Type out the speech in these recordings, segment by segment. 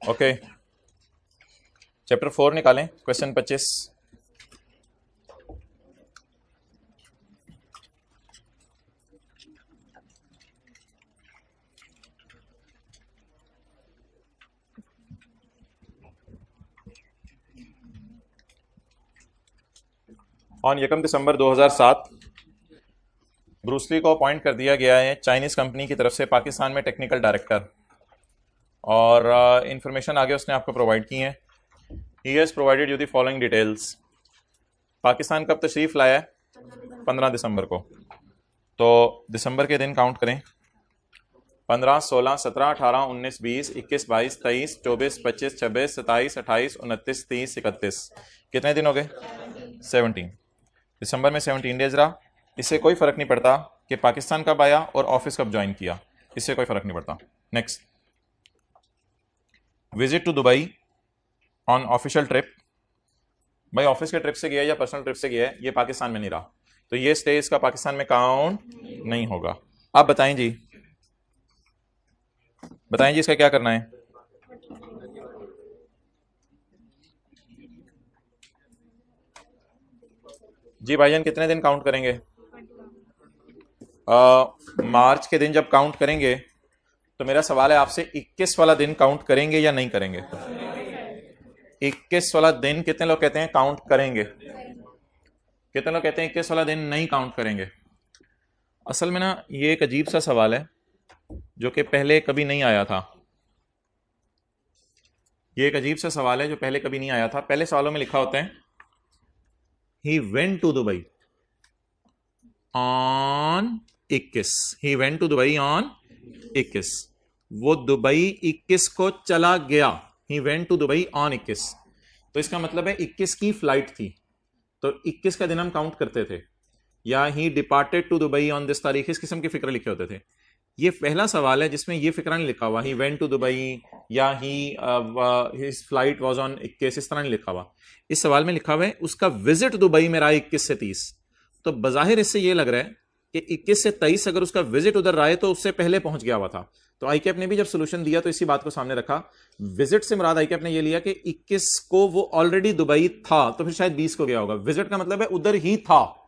Okay, chapter 4 निकालें, question 25। On 1 December 2007 Bruce Lee को appoint कर दिया गया है चाइनीज कंपनी की तरफ से पाकिस्तान में टेक्निकल डायरेक्टर, और इंफॉर्मेशन आगे उसने आपको प्रोवाइड की है। He has provided you the following details. Pakistan कब तशरीफ़ लाया है? 15 दिसंबर को। तो दिसंबर के दिन काउंट करें। 15, 16, 17, 18, 19, 20, 21, 22, 23, 24, 25, 26, 27, 28, 29, 30, 31। कितने दिन हो गए? 17। दिसंबर में 17 डेज रहा। इससे कोई फ़र्क नहीं पड़ता कि पाकिस्तान कब आया और ऑफिस कब ज्वाइन किया, इससे कोई फ़र्क नहीं पड़ता। Next, visit to Dubai on official trip. भाई ऑफिस के ट्रिप से गया या पर्सनल ट्रिप से गया है, ये पाकिस्तान में नहीं रहा, तो ये स्टे इसका पाकिस्तान में काउंट नहीं होगा। आप बताएं जी, बताएं जी इसका क्या करना है। जी भाईजान, कितने दिन काउंट करेंगे? मार्च के दिन जब काउंट करेंगे तो मेरा सवाल है आपसे, 21 वाला दिन काउंट करेंगे या नहीं करेंगे? 21 वाला दिन कितने लोग कहते हैं काउंट करेंगे? कितने लोग कहते हैं 21 वाला दिन नहीं काउंट करेंगे? असल में ना ये एक अजीब सा सवाल है जो कि पहले कभी नहीं आया था। ये एक अजीब सा सवाल है जो पहले कभी नहीं आया था। पहले सवालों में लिखा होता है he went to Dubai on 21। He went to Dubai on 21। वो दुबई 21 को चला गया। He went to Dubai on 21। तो इसका मतलब है 21 की फ्लाइट थी, तो 21 का दिन हम काउंट करते थे। या he departed to Dubai on this तारीख, इस किस्म के फिक्र लिखे होते थे। ये पहला सवाल है जिसमें ये फिक्र नहीं लिखा हुआ ही वेंट टू दुबई या ही हिज फ्लाइट वाज ऑन 21, इस तरह नहीं लिखा हुआ। इस सवाल में लिखा हुआ है उसका विजिट दुबई में रहा 21 से 30। तो बजाहिर इससे ये लग रहा है कि 21 से 23 अगर उसका विजिट उधर रहा है तो उससे पहले पहुंच गया हुआ था। तो आईकैप ने भी जब सोल्यूशन दिया तो इसी बात को सामने रखा। विजिट से मुराद आईकैप ने ये लिया कि 21 को वो ऑलरेडी दुबई था, तो फिर शायद 20 को गया होगा। विजिट का मतलब है उधर ही था,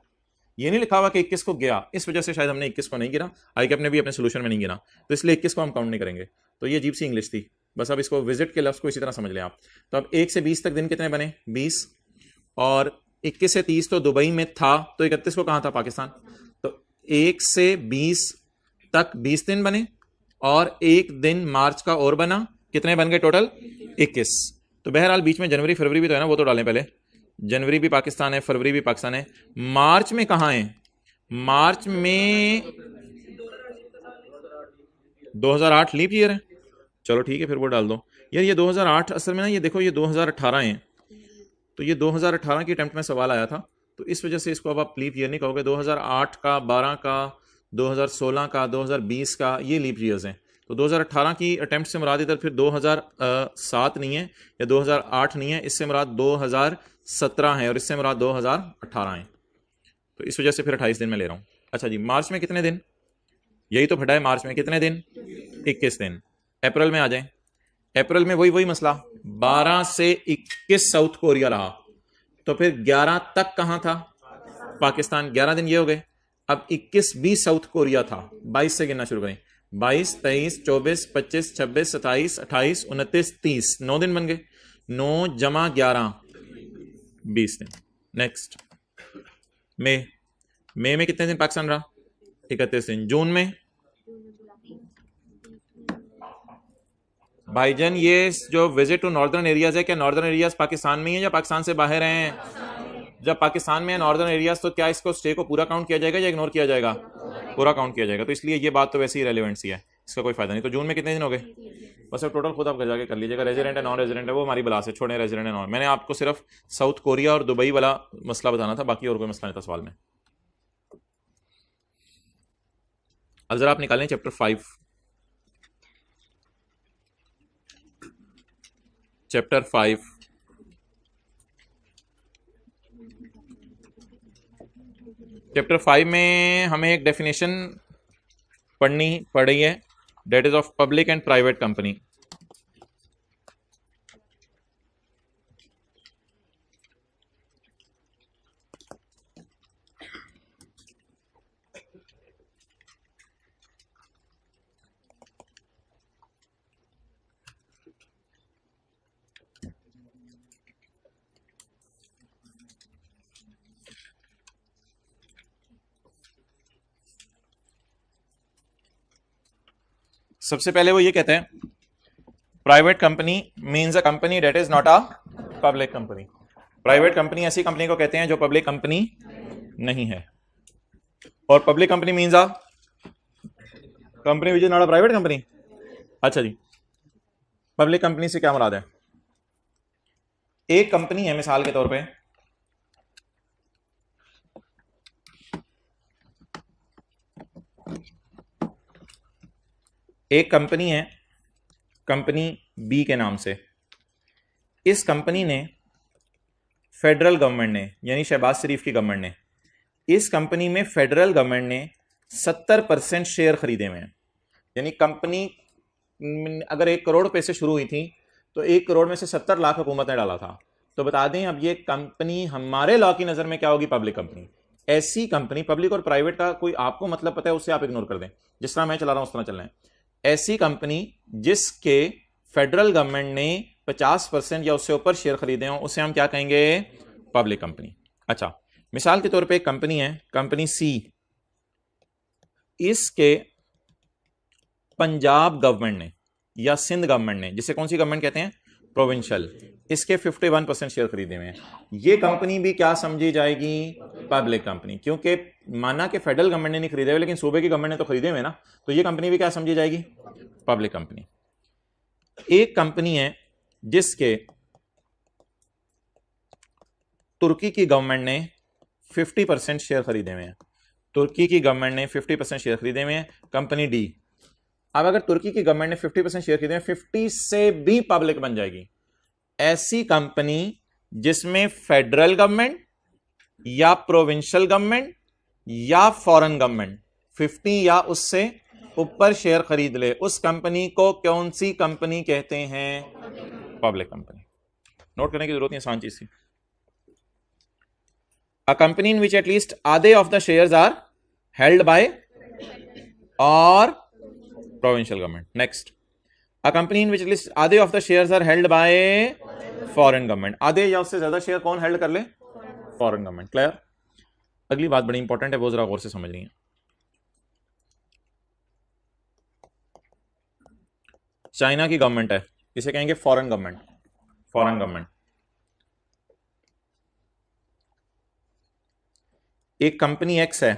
ये नहीं लिखा हुआ कि 21 को गया, इस वजह से शायद हमने 21 को नहीं गिना। आईकैप ने भी अपने सोल्यूशन में नहीं गिना, तो इसलिए 21 को हम काउंट नहीं करेंगे। तो ये अजीब सी इंग्लिश थी। बस अब इसको विजिट के लफ्ज को इसी तरह समझ लें आप। तो अब 1 से 20 तक दिन कितने बने? 20। और 21 से 30 तो दुबई में था, तो 31 को कहां था? पाकिस्तान। तो 1 से 20 तक 20 दिन बने, और एक दिन मार्च का और बना। कितने बन गए टोटल? 21। तो बहरहाल बीच में जनवरी फरवरी भी तो है ना, वो तो डालें पहले। जनवरी भी पाकिस्तान है, फरवरी भी पाकिस्तान है। मार्च में कहां है? मार्च में 2008 लीप ईयर है। चलो ठीक है, फिर वो डाल दो। यार ये 2008 असल में ना, ये देखो ये 2018 है, तो ये 2018 की अटेम्प्ट में सवाल आया था, तो इस वजह से इसको अब आप लीप ईयर नहीं कहोगे। 2008 का, 12 का, 2016 का, 2020 का, ये लीप ईयर्स हैं। तो 2018 की अटेम्प्ट से मुराद इधर फिर 2007 नहीं है या 2008 नहीं है, इससे मुराद 2017 है, और इससे मुराद 2018 है। तो इस वजह से फिर 28 दिन में ले रहा हूँ। अच्छा जी, मार्च में कितने दिन? यही तो फटा है। मार्च में कितने दिन? 21 दिन। अप्रैल में आ जाए। अप्रैल में वही मसला, 12 से 21 साउथ कोरिया रहा, तो फिर 11 तक कहां था? पाकिस्तान। 11 दिन ये हो गए। अब 21 भी साउथ कोरिया था। 22 से गिनना शुरू करें। 22, 23, 24, 25, 26, 27, 28, 29, 30। 9 दिन बन गए। 9 जमा 11, 20 दिन। नेक्स्ट, मई में कितने दिन पाकिस्तान रहा? 31 दिन। जून में भाईजान ये जो विजिट टू नॉर्दर्न एरियाज है, क्या नॉर्दर्न एरियाज पाकिस्तान में ही है या पाकिस्तान से बाहर हैं? जब पाकिस्तान में है नॉर्दर्न एरियाज, तो क्या इसको स्टे को पूरा काउंट किया जाएगा या इग्नोर किया जाएगा? पूरा काउंट किया जाएगा। तो इसलिए ये बात तो वैसे ही रेलिवेंट सी है, इसका कोई फायदा नहीं। तो जून में कितने दिन हो गए? बस अब टोटल खुद आप घर जाके कर लीजिएगा। रेजिडेंट है, नॉन रेजिडेंट है, वो हमारी बला से छोड़े। रेजिडेंट है, नॉन। मैंने आपको सिर्फ साउथ कोरिया और दुबई वाला मसला बताना था, बाकी और कोई मसला नहीं था सवाल में। अब जरा आप निकालें चैप्टर 5। चैप्टर 5 चैप्टर 5 में हमें एक डेफिनेशन पढ़नी पड़ रही है, that is of public and private company. सबसे पहले वो ये कहते हैं private company means a company that is not a public company. Private company ऐसी कंपनी को कहते हैं जो पब्लिक कंपनी नहीं है। और public company means a company which is not a private company. अच्छा जी, पब्लिक कंपनी से क्या मुराद है? एक कंपनी है, मिसाल के तौर पे एक कंपनी है, कंपनी बी के नाम से। इस कंपनी ने फेडरल गवर्नमेंट ने, यानी शहबाज शरीफ की गवर्नमेंट ने, इस कंपनी में फेडरल गवर्नमेंट ने 70% शेयर खरीदे हुए हैं। यानी कंपनी अगर 1 करोड़ रुपए से शुरू हुई थी तो 1 करोड़ में से 70 लाख हुकूमत ने डाला था। तो बता दें अब ये कंपनी हमारे लॉ की नजर में क्या होगी? Public company. ऐसी कंपनी, पब्लिक और प्राइवेट का कोई आपको मतलब पता है उससे आप इग्नोर कर दें, जिस तरह मैं चला रहा हूं उस तरह चलना है। ऐसी कंपनी जिसके फेडरल गवर्नमेंट ने 50% या उससे ऊपर शेयर खरीदे हों उसे हम क्या कहेंगे? Public company. अच्छा, मिसाल के तौर पे एक कंपनी है, कंपनी सी। इसके पंजाब गवर्नमेंट ने या सिंध गवर्नमेंट ने, जिसे कौन सी गवर्नमेंट कहते हैं? प्रोविंशियल, इसके 51% शेयर खरीदे हुए हैं। ये कंपनी भी क्या समझी जाएगी? Public company. क्योंकि माना कि फेडरल गवर्नमेंट ने नहीं खरीदे हुए लेकिन सूबे की गवर्नमेंट ने तो खरीदे हुए ना, तो ये कंपनी भी क्या समझी जाएगी? Public company. एक कंपनी है जिसके तुर्की की गवर्नमेंट ने 50% शेयर खरीदे हुए हैं। तुर्की की गवर्नमेंट ने 50% शेयर खरीदे हुए हैं, कंपनी डी। अब अगर तुर्की की गवर्नमेंट ने 50% शेयर खरीदे हैं, 50 से भी पब्लिक बन जाएगी। ऐसी कंपनी जिसमें फेडरल गवर्नमेंट या प्रोविंशियल गवर्नमेंट या फॉरेन गवर्नमेंट 50 या उससे ऊपर शेयर खरीद ले, उस कंपनी को कौन सी कंपनी कहते हैं? Public company. नोट करने की जरूरत नहीं, आसान चीज थी। A company in which at least आधे of the shares are held by or provincial government. Next, a company in which at least आधे of the shares are held by foreign government. आधे या उससे ज्यादा शेयर कौन held कर ले? Foreign government. Clear? अगली बात बड़ी इंपॉर्टेंट है, वो जरा गौर से समझनी है। चाइना की गवर्नमेंट है, इसे कहेंगे फॉरेन गवर्नमेंट। Foreign government. एक कंपनी एक्स है,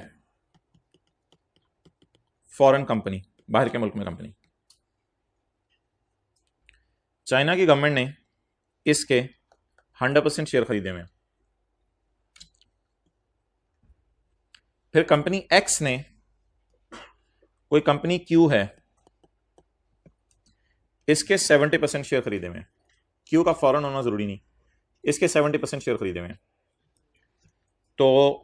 फॉरेन कंपनी, बाहर के मुल्क में कंपनी। चाइना की गवर्नमेंट ने इसके 100% शेयर खरीदे हुए हैं। फिर कंपनी एक्स ने, कोई कंपनी क्यू है, इसके 70% शेयर खरीदे हुए हैं। क्यू का फॉरेन होना जरूरी नहीं, इसके 70% शेयर खरीदे हुए हैं। तो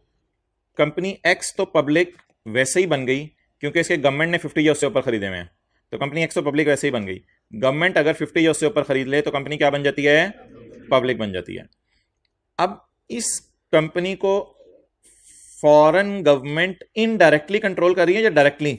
कंपनी एक्स तो पब्लिक वैसे ही बन गई क्योंकि इसके गवर्नमेंट ने 50 या उससे ऊपर खरीदे हुए हैं। तो कंपनी एक्स तो पब्लिक वैसे ही बन गई। गवर्नमेंट अगर 50 या उससे ऊपर खरीद ले तो कंपनी क्या बन जाती है? पब्लिक बन जाती है। अब इस कंपनी को फॉरेन गवर्नमेंट इनडायरेक्टली कंट्रोल कर रही है या डायरेक्टली?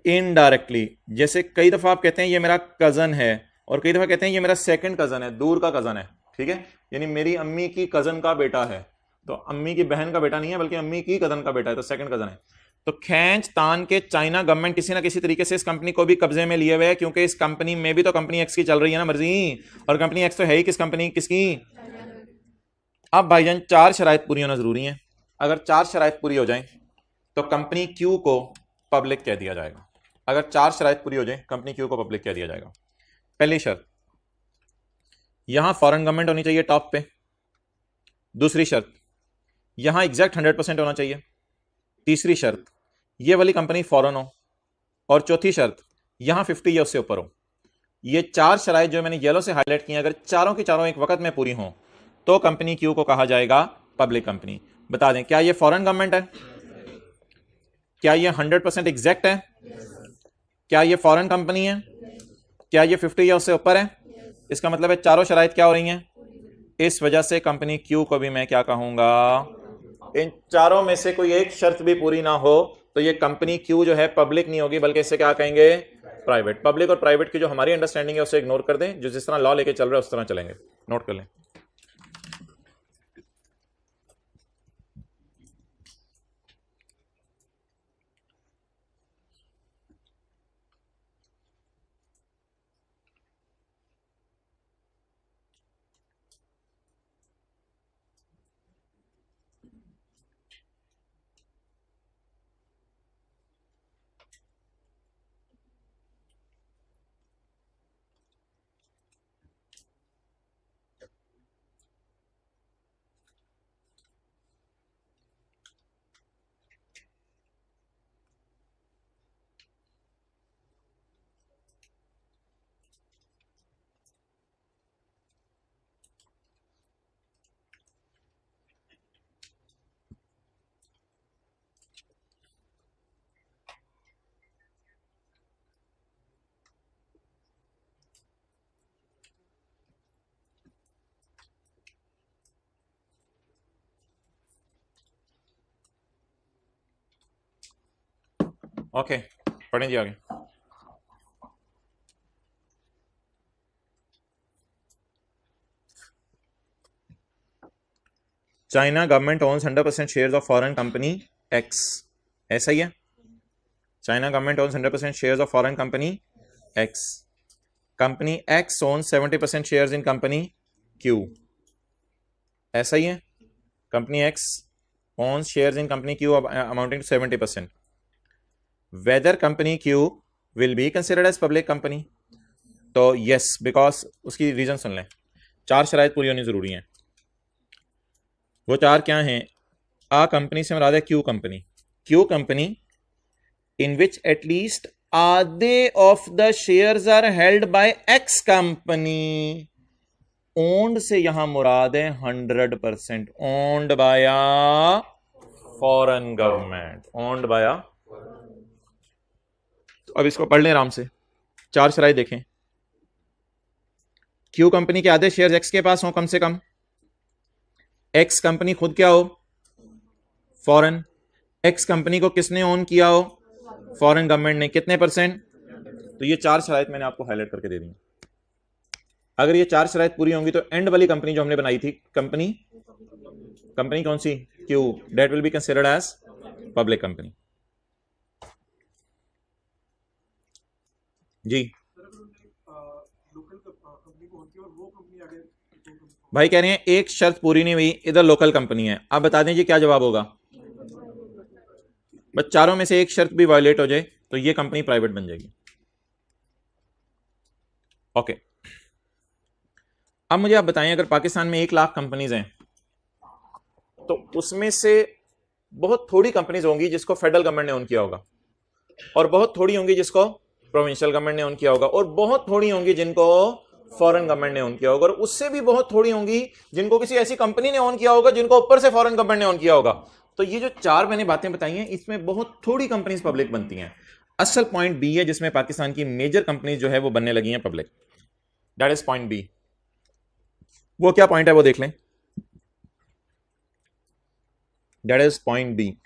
इनडायरेक्टली। जैसे कई दफा आप कहते हैं ये मेरा कजन है, और कई दफा कहते हैं ये मेरा सेकंड कजन है, दूर का कजन है। ठीक है, यानी मेरी अम्मी की कजन का बेटा है, तो अम्मी की बहन का बेटा नहीं है बल्कि अम्मी की कजन का बेटा है, तो सेकंड कजन है। तो खींच तान के चाइना गवर्नमेंट किसी ना किसी तरीके से इस कंपनी को भी कब्जे में लिए हुए है, क्योंकि इस कंपनी में भी तो कंपनी एक्स की चल रही है ना मर्जी, और कंपनी एक्स तो है ही किस कंपनी, किसकी? अब भाईजान 4 शराइत पूरी होना जरूरी है। अगर 4 शराइत पूरी हो जाए तो कंपनी क्यू को पब्लिक कह दिया जाएगा। अगर 4 शराइत पूरी हो जाए कंपनी क्यू को पब्लिक कह दिया जाएगा। पहली शर्त, यहां फॉरेन गवर्नमेंट होनी चाहिए टॉप पे। दूसरी शर्त, यहां एग्जैक्ट 100% होना चाहिए। तीसरी शर्त, ये वाली कंपनी फॉरेन हो। और चौथी शर्त, यहां 50 या उससे ऊपर हो। ये 4 शराइत जो मैंने येलो से हाईलाइट की, अगर चारों की चारों एक वक्त में पूरी हो तो कंपनी क्यू को कहा जाएगा पब्लिक कंपनी। बता दें, क्या ये फॉरेन गवर्नमेंट है? क्या ये 100% एग्जैक्ट है? क्या ये फॉरेन कंपनी है? क्या ये 50 या उससे ऊपर है? इसका मतलब है चारों शराइत क्या हो रही हैं? इस वजह से कंपनी क्यू को भी मैं क्या कहूंगा? इन चारों में से कोई एक शर्त भी पूरी ना हो तो ये कंपनी क्यू जो है पब्लिक नहीं होगी, बल्कि इसे क्या कहेंगे? प्राइवेट। पब्लिक और प्राइवेट की जो हमारी अंडरस्टैंडिंग है उसे इग्नोर कर दें, जो जिस तरह लॉ लेके चल रहा है उस तरह चलेंगे। नोट कर लें। ओके, पढ़ें जी आगे। China government owns 100% shares of foreign company X, ऐसा ही है। China government owns 100% shares of foreign company X, company X owns 70% shares in company Q, ऐसा ही है। Company X owns shares in company Q amounting to 70%। Whether company Q will be considered as public company, तो yes, because उसकी reason सुन लें। 4 शराइत पूरी होनी जरूरी है। वो 4 क्या हैं? आ कंपनी से मुराद है Q company. Q company in which at least आधे of the shares are held by X company. Owned से यहां मुराद है 100%, owned by foreign government, owned by. तो अब इसको पढ़ लें आराम से। 4 शराइत देखें। क्यू कंपनी के आधे शेयर्स एक्स के पास हो कम से कम, एक्स कंपनी खुद क्या हो? फॉरेन। एक्स कंपनी को किसने ओन किया हो? फॉरेन गवर्नमेंट ने। कितने %? तो ये 4 शराइत मैंने आपको हाईलाइट करके दे दी। अगर ये 4 शराइत पूरी होंगी तो एंड वाली कंपनी जो हमने बनाई थी, कंपनी कौन सी? Q, that will be considered as public company. जी भाई कह रहे हैं एक शर्त पूरी नहीं हुई, इधर लोकल कंपनी है। आप बता दें जी क्या जवाब होगा? बस चारों में से एक शर्त भी वायलेट हो जाए तो ये कंपनी प्राइवेट बन जाएगी। ओके, अब मुझे आप बताएं, अगर पाकिस्तान में 1 लाख कंपनीज हैं तो उसमें से बहुत थोड़ी कंपनीज होंगी जिसको फेडरल गवर्नमेंट ने ओन किया होगा, और बहुत थोड़ी होंगी जिसको प्रोविंशियल गवर्नमेंट ने ओन किया होगा, और बहुत थोड़ी होंगी जिनको फॉरेन गवर्नमेंट ने ओन किया होगा, और उससे भी बहुत थोड़ी होंगी जिनको किसी ऐसी कंपनी ने ओन किया होगा जिनको ऊपर से फॉरेन गवर्नमेंट ने ओन किया होगा। तो ये जो 4 मैंने बातें बताई हैं, इसमें बहुत थोड़ी कंपनीज पब्लिक बनती हैं। असल पॉइंट बी है जिसमें पाकिस्तान की मेजर कंपनीज जो है वो बनने लगी हैं public, that is point B. वो क्या पॉइंट है वो देख लें, that is point B.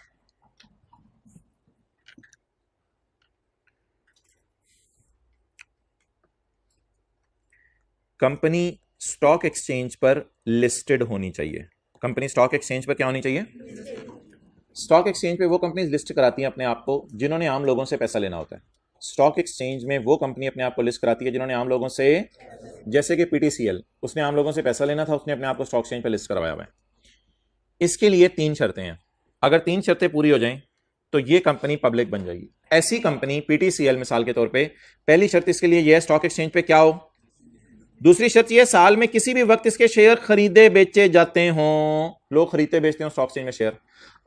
Company stock exchange पर लिस्टेड होनी चाहिए। कंपनी स्टॉक एक्सचेंज पर क्या होनी चाहिए? स्टॉक एक्सचेंज पे वो कंपनीज लिस्ट कराती हैं अपने आप को जिन्होंने आम लोगों से पैसा लेना होता है। स्टॉक एक्सचेंज में वो कंपनी अपने आप को लिस्ट कराती है जिन्होंने आम लोगों से, जैसे कि पीटीसीएल, उसने आम लोगों से पैसा लेना था, उसने अपने आप को स्टॉक एक्सचेंज पर लिस्ट करवाया हुआ है। इसके लिए 3 शर्तें हैं। अगर 3 शर्तें पूरी हो जाएं तो ये कंपनी पब्लिक बन जाएगी। ऐसी कंपनी पीटीसीएल मिसाल के तौर पे, पहली शर्त इसके लिए यह स्टॉक एक्सचेंज पे क्या हो? दूसरी शर्त यह साल में किसी भी वक्त इसके शेयर खरीदे बेचे जाते हों, लोग खरीदते बेचते हो स्टॉक एक्सचेंज में शेयर।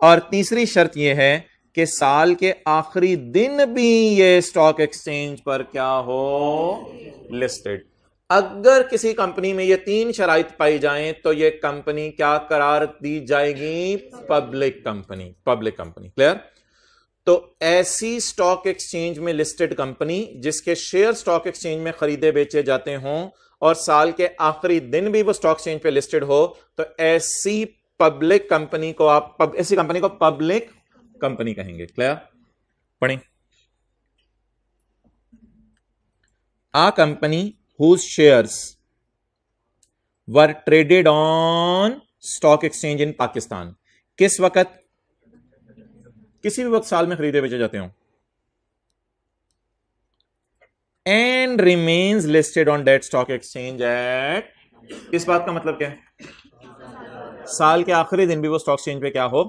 और तीसरी शर्त यह है कि साल के आखिरी दिन भी ये स्टॉक एक्सचेंज पर क्या हो? लिस्टेड। अगर किसी कंपनी में ये 3 शराइत पाई जाएं तो ये कंपनी क्या करार दी जाएगी? Public company, public company. Clear? तो ऐसी स्टॉक एक्सचेंज में लिस्टेड कंपनी जिसके शेयर स्टॉक एक्सचेंज में खरीदे बेचे जाते हों और साल के आखिरी दिन भी वो स्टॉक एक्सचेंज पे लिस्टेड हो, तो ऐसी पब्लिक कंपनी को आप ऐसी कंपनी को पब्लिक कंपनी कहेंगे। क्लियर? पढ़ें। आ company whose shares were traded on stock exchange in Pakistan, किस वक्त? किसी भी वक्त साल में खरीदे बेचे जाते हो। And remains listed on that stock exchange at, इस बात का मतलब क्या है? साल के आखिरी दिन भी वो स्टॉक एक्सचेंज पे क्या हो?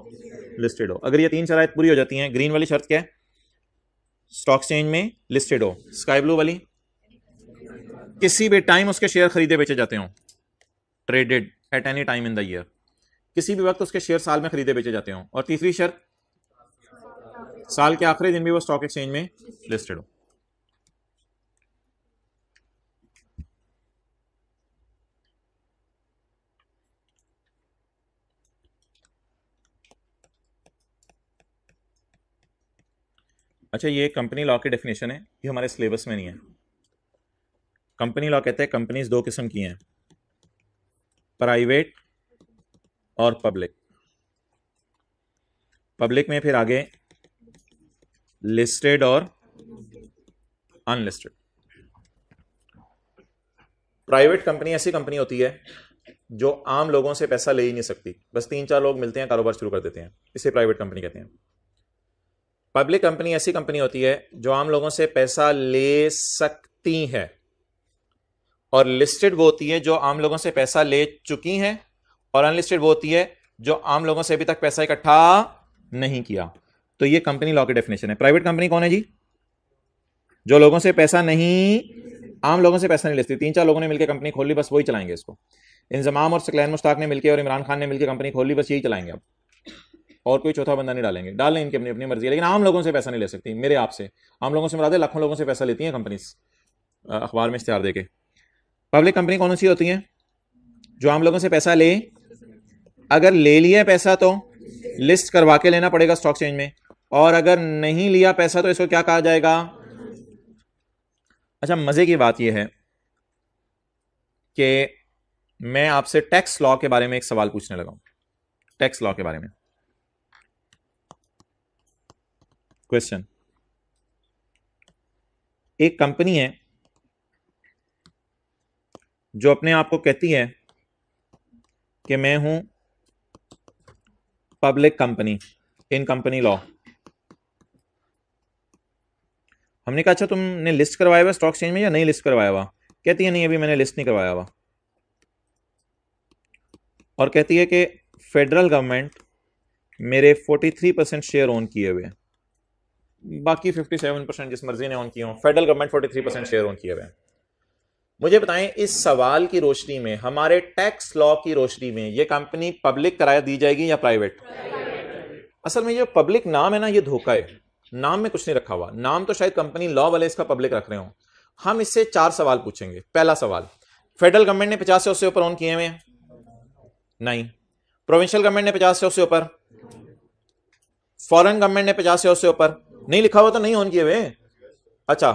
लिस्टेड हो। अगर ये 3 शराइत पूरी हो जाती हैं, ग्रीन वाली शर्त क्या है? स्टॉक एक्सचेंज में लिस्टेड हो। स्काई ब्लू वाली, किसी भी टाइम उसके शेयर खरीदे बेचे जाते हो, traded at any time in the year, किसी भी वक्त उसके शेयर साल में खरीदे बेचे जाते हो। और तीसरी शर्त, साल के आखिरी दिन भी वो स्टॉक एक्सचेंज में लिस्टेड हो। अच्छा, ये कंपनी लॉ की डेफिनेशन है, ये हमारे सिलेबस में नहीं है। कंपनी लॉ कहते हैं कंपनीज 2 किस्म की हैं, प्राइवेट और पब्लिक। पब्लिक में फिर आगे लिस्टेड और अनलिस्टेड। प्राइवेट कंपनी ऐसी कंपनी होती है जो आम लोगों से पैसा ले ही नहीं सकती, बस 3-4 लोग मिलते हैं, कारोबार शुरू कर देते हैं, इसे प्राइवेट कंपनी कहते हैं। पब्लिक कंपनी ऐसी कंपनी होती है जो आम लोगों से पैसा ले सकती है, और लिस्टेड वो होती है जो आम लोगों से पैसा ले चुकी है, और अनलिस्टेड वो होती है जो आम लोगों से अभी तक पैसा इकट्ठा नहीं किया। तो ये कंपनी लॉ की डेफिनेशन है। प्राइवेट कंपनी कौन है जी? जो लोगों से पैसा नहीं, आम लोगों से पैसा नहीं लेती। 3-4 लोगों ने मिलकर कंपनी खोल ली, बस वही चलाएंगे इसको। इंजमाम और सकलैन मुश्ताक ने मिलकर और इमरान खान ने मिलकर कंपनी खोल ली, बस यही चलाएंगे अब, और कोई चौथा बंदा नहीं डालेंगे। डाल लें इनकी अपनी अपनी मर्जी है, लेकिन आम लोगों से पैसा नहीं ले सकती। मेरे आपसे, आम लोगों से मुराद है लाखों लोगों से पैसा लेती हैं कंपनी अखबार में इश्तिहार देके। पब्लिक कंपनी कौन सी होती है? जो आम लोगों से पैसा ले, अगर ले लिया पैसा तो लिस्ट करवा के लेना पड़ेगा स्टॉक एक्सचेंज में, और अगर नहीं लिया पैसा तो इसको क्या कहा जाएगा? अच्छा, मजे की बात यह है कि मैं आपसे टैक्स लॉ के बारे में एक सवाल पूछने लगा हूं। टैक्स लॉ के बारे में क्वेश्चन। एक कंपनी है जो अपने आप को कहती है कि मैं हूं पब्लिक कंपनी इन कंपनी लॉ। हमने कहा अच्छा तुमने लिस्ट करवाया हुआ स्टॉक एक्सचेंज में या नहीं लिस्ट करवाया हुआ? कहती है नहीं, अभी मैंने लिस्ट नहीं करवाया हुआ। और कहती है कि फेडरल गवर्नमेंट मेरे 43% शेयर ओन किए हुए हैं, बाकी 57% जिस मर्जी ने ओन किए हों, फेडरल गवर्नमेंट 43% शेयर ओन किए हुए हैं। मुझे बताएं, इस सवाल की रोशनी में, हमारे टैक्स लॉ की रोशनी में, ये कंपनी पब्लिक कराया दी जाएगी या प्राइवेट? असल में ये पब्लिक नाम है ना, ये धोखा है। नाम में कुछ नहीं रखा हुआ, नाम तो शायद कंपनी लॉ वाले इसका पब्लिक रख रहे हो। हम इससे 4 सवाल पूछेंगे। पहला सवाल, फेडरल गवर्नमेंट ने 50 से उससे ऊपर ओन किए हुए हैं? नहीं। प्रोविंशियल गवर्नमेंट ने 50 से उससे ऊपर? फॉरेन गवर्नमेंट ने 50 से उससे ऊपर? नहीं लिखा हुआ तो नहीं ओन किए हुए। अच्छा,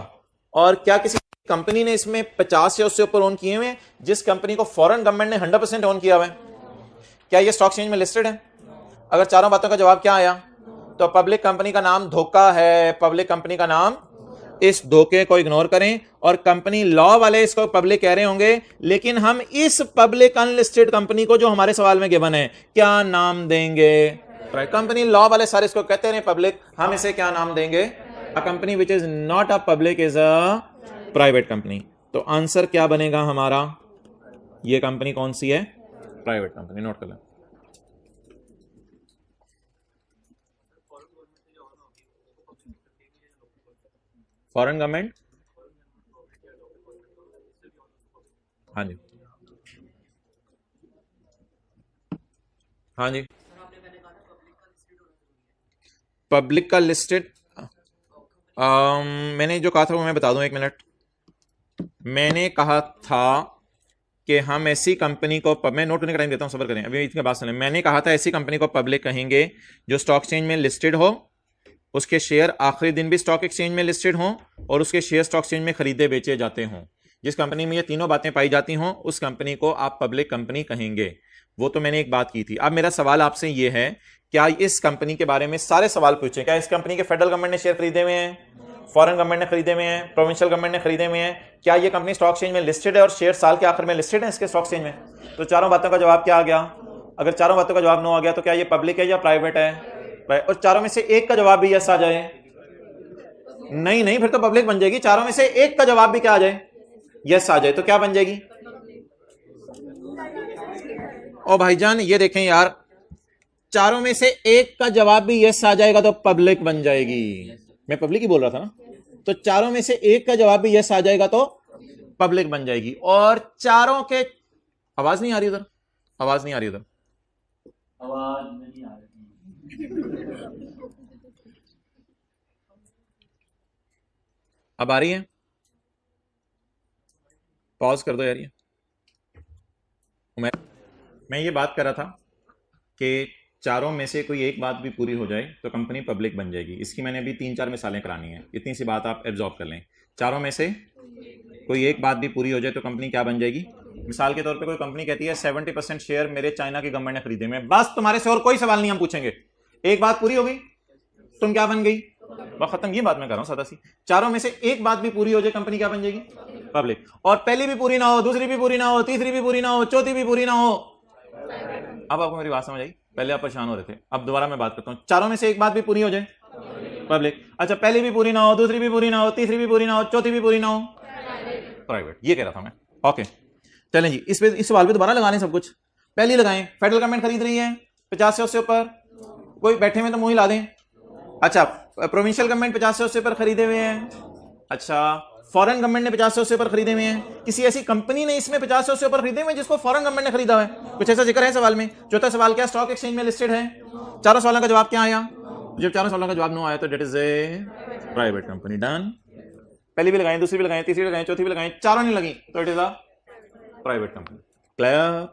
और क्या किसी कंपनी ने इसमें 50 से उससे ऊपर ओन किए हुए हैं जिस कंपनी को फॉरेन गवर्नमेंट ने 100% ओन किया हुआ है? क्या ये स्टॉक एक्सचेंज में लिस्टेड है? अगर चारों बातों का जवाब क्या आया तो पब्लिक कंपनी का नाम धोखा है। पब्लिक कंपनी का नाम, इस धोखे को इग्नोर करें, और कंपनी लॉ वाले इसको पब्लिक कह रहे होंगे, लेकिन हम इस पब्लिक अनलिस्टेड कंपनी को जो हमारे सवाल में गिवन है क्या नाम देंगे? कंपनी लॉ वाले सारे इसको कहते हैं पब्लिक, हम इसे क्या नाम देंगे? अ company which is not a public is a private company. तो आंसर क्या बनेगा हमारा? ये कंपनी कौन सी है? Private company. नोट कर लें। फॉरेन गवर्नमेंट, हाँ जी, हाँ जी। पब्लिक का लिस्टेड, मैंने जो कहा था वो मैं बता दूं, 1 मिनट। मैंने कहा था कि हम ऐसी कंपनी को, मैं नोट करने का टाइम देता हूं, सब्र करें, अभी इसके बाद सुनें। मैंने कहा था ऐसी कंपनी को पब्लिक कहेंगे जो स्टॉक एक्सचेंज में लिस्टेड हो, उसके शेयर आखिरी दिन भी स्टॉक एक्सचेंज में लिस्टेड हों, और उसके शेयर स्टॉक एक्सचेंज में खरीदे बेचे जाते हों। जिस कंपनी में ये तीनों बातें पाई जाती हों उस कंपनी को आप पब्लिक कंपनी कहेंगे। वो तो मैंने एक बात की थी। अब मेरा सवाल आपसे ये है, क्या इस कंपनी के बारे में सारे सवाल पूछे? क्या इस कंपनी के फेडरल गवर्नमेंट ने शेयर खरीदे हुए हैं, फॉरेन गवर्नमेंट ने खरीदे हुए हैं, प्रोविंशियल गवर्नमेंट ने खरीदे हुए हैं? क्या ये कंपनी स्टॉक एक्सचेंज में लिस्टेड है और शेयर साल के आखिर में लिस्टेड है इसके स्टॉक एक्सचेंज में? तो चारों बातों का जवाब क्या आ गया? अगर चारों बातों का जवाब नो आ गया तो क्या ये पब्लिक है या प्राइवेट है? और चारों में से एक का जवाब भी यस आ जाए? नहीं नहीं, फिर तो पब्लिक बन जाएगी। चारों में से एक का जवाब भी क्या आ जाए? यस आ जाए, तो क्या बन जाएगी? ओ भाईजान ये देखें यार, चारों में से एक का जवाब भी यस आ जाएगा तो पब्लिक बन जाएगी। मैं पब्लिक ही बोल रहा था ना। तो चारों में से एक का जवाब भी यस आ जाएगा तो पब्लिक बन जाएगी। और चारों के, आवाज नहीं आ रही उधर, आवाज नहीं आ रही उधर, आवाज नहीं आ रही। अब आ रही है? पॉज कर दो यार। ये मैं ये बात कर रहा था कि चारों में से कोई एक बात भी पूरी हो जाए तो कंपनी पब्लिक बन जाएगी। इसकी मैंने अभी 3-4 मिसालें करानी है, इतनी सी बात आप एब्जॉर्ब कर लें। चारों में से कोई एक बात भी पूरी हो जाए तो कंपनी क्या बन जाएगी? मिसाल के तौर पे कोई कंपनी कहती है 70% शेयर मेरे चाइना की गवर्नमेंट ने खरीदे में, बस तुम्हारे से और कोई सवाल नहीं हम पूछेंगे। एक बात पूरी हो गई, तुम क्या बन गई? बात खत्म। ये बात मैं कर रहा हूं सादा सी। चारों में से एक बात भी पूरी हो जाए, कंपनी क्या बन जाएगी? पब्लिक। और पहली भी पूरी ना हो, दूसरी भी पूरी ना हो, तीसरी भी पूरी ना हो, चौथी भी पूरी ना हो। अब आपको मेरी बात समझ आई? पहले आप परेशान हो रहे थे, अब दोबारा मैं बात करता हूं। चारों में से एक बात भी पूरी हो जाए, पब्लिक। अच्छा, पहली भी पूरी ना हो, दूसरी भी पूरी ना हो, तीसरी भी पूरी ना हो, चौथी भी पूरी ना हो, प्राइवेट। ये कह रहा था मैं। ओके चलें जी, इस सवाल पे दोबारा लगा लें सब कुछ। पहली लगाएं, फेडरल गवर्नमेंट खरीद रही है 50 से उससे ऊपर, कोई बैठे में तो मुंह हिला दें। अच्छा, प्रोविंशियल गवर्नमेंट 50 से उससे ऊपर खरीदे हुए हैं। अच्छा, फॉरेन गवर्नमेंट ने 50 से उससे ऊपर खरीदे हुए हैं। किसी ऐसी कंपनी ने इसमें 50 से उससे ऊपर खरीदे हुए हैं जिसको फॉरेन गवर्नमेंट ने खरीदा हुआ है? कुछ ऐसा जिक्र है सवाल में? चौथा सवाल क्या स्टॉक एक्सचेंज में लिस्टेड है? चारों सवालों का जवाब क्या आया? जब चारों सवालों का जवाब नो आया तो that is a private company. Done. पहली भी लगाएं, दूसरी भी लगाएं, तीसरी भी लगाएं, चौथी भी लगाएं, चारों नहीं लगी तो it is a private company. Clear?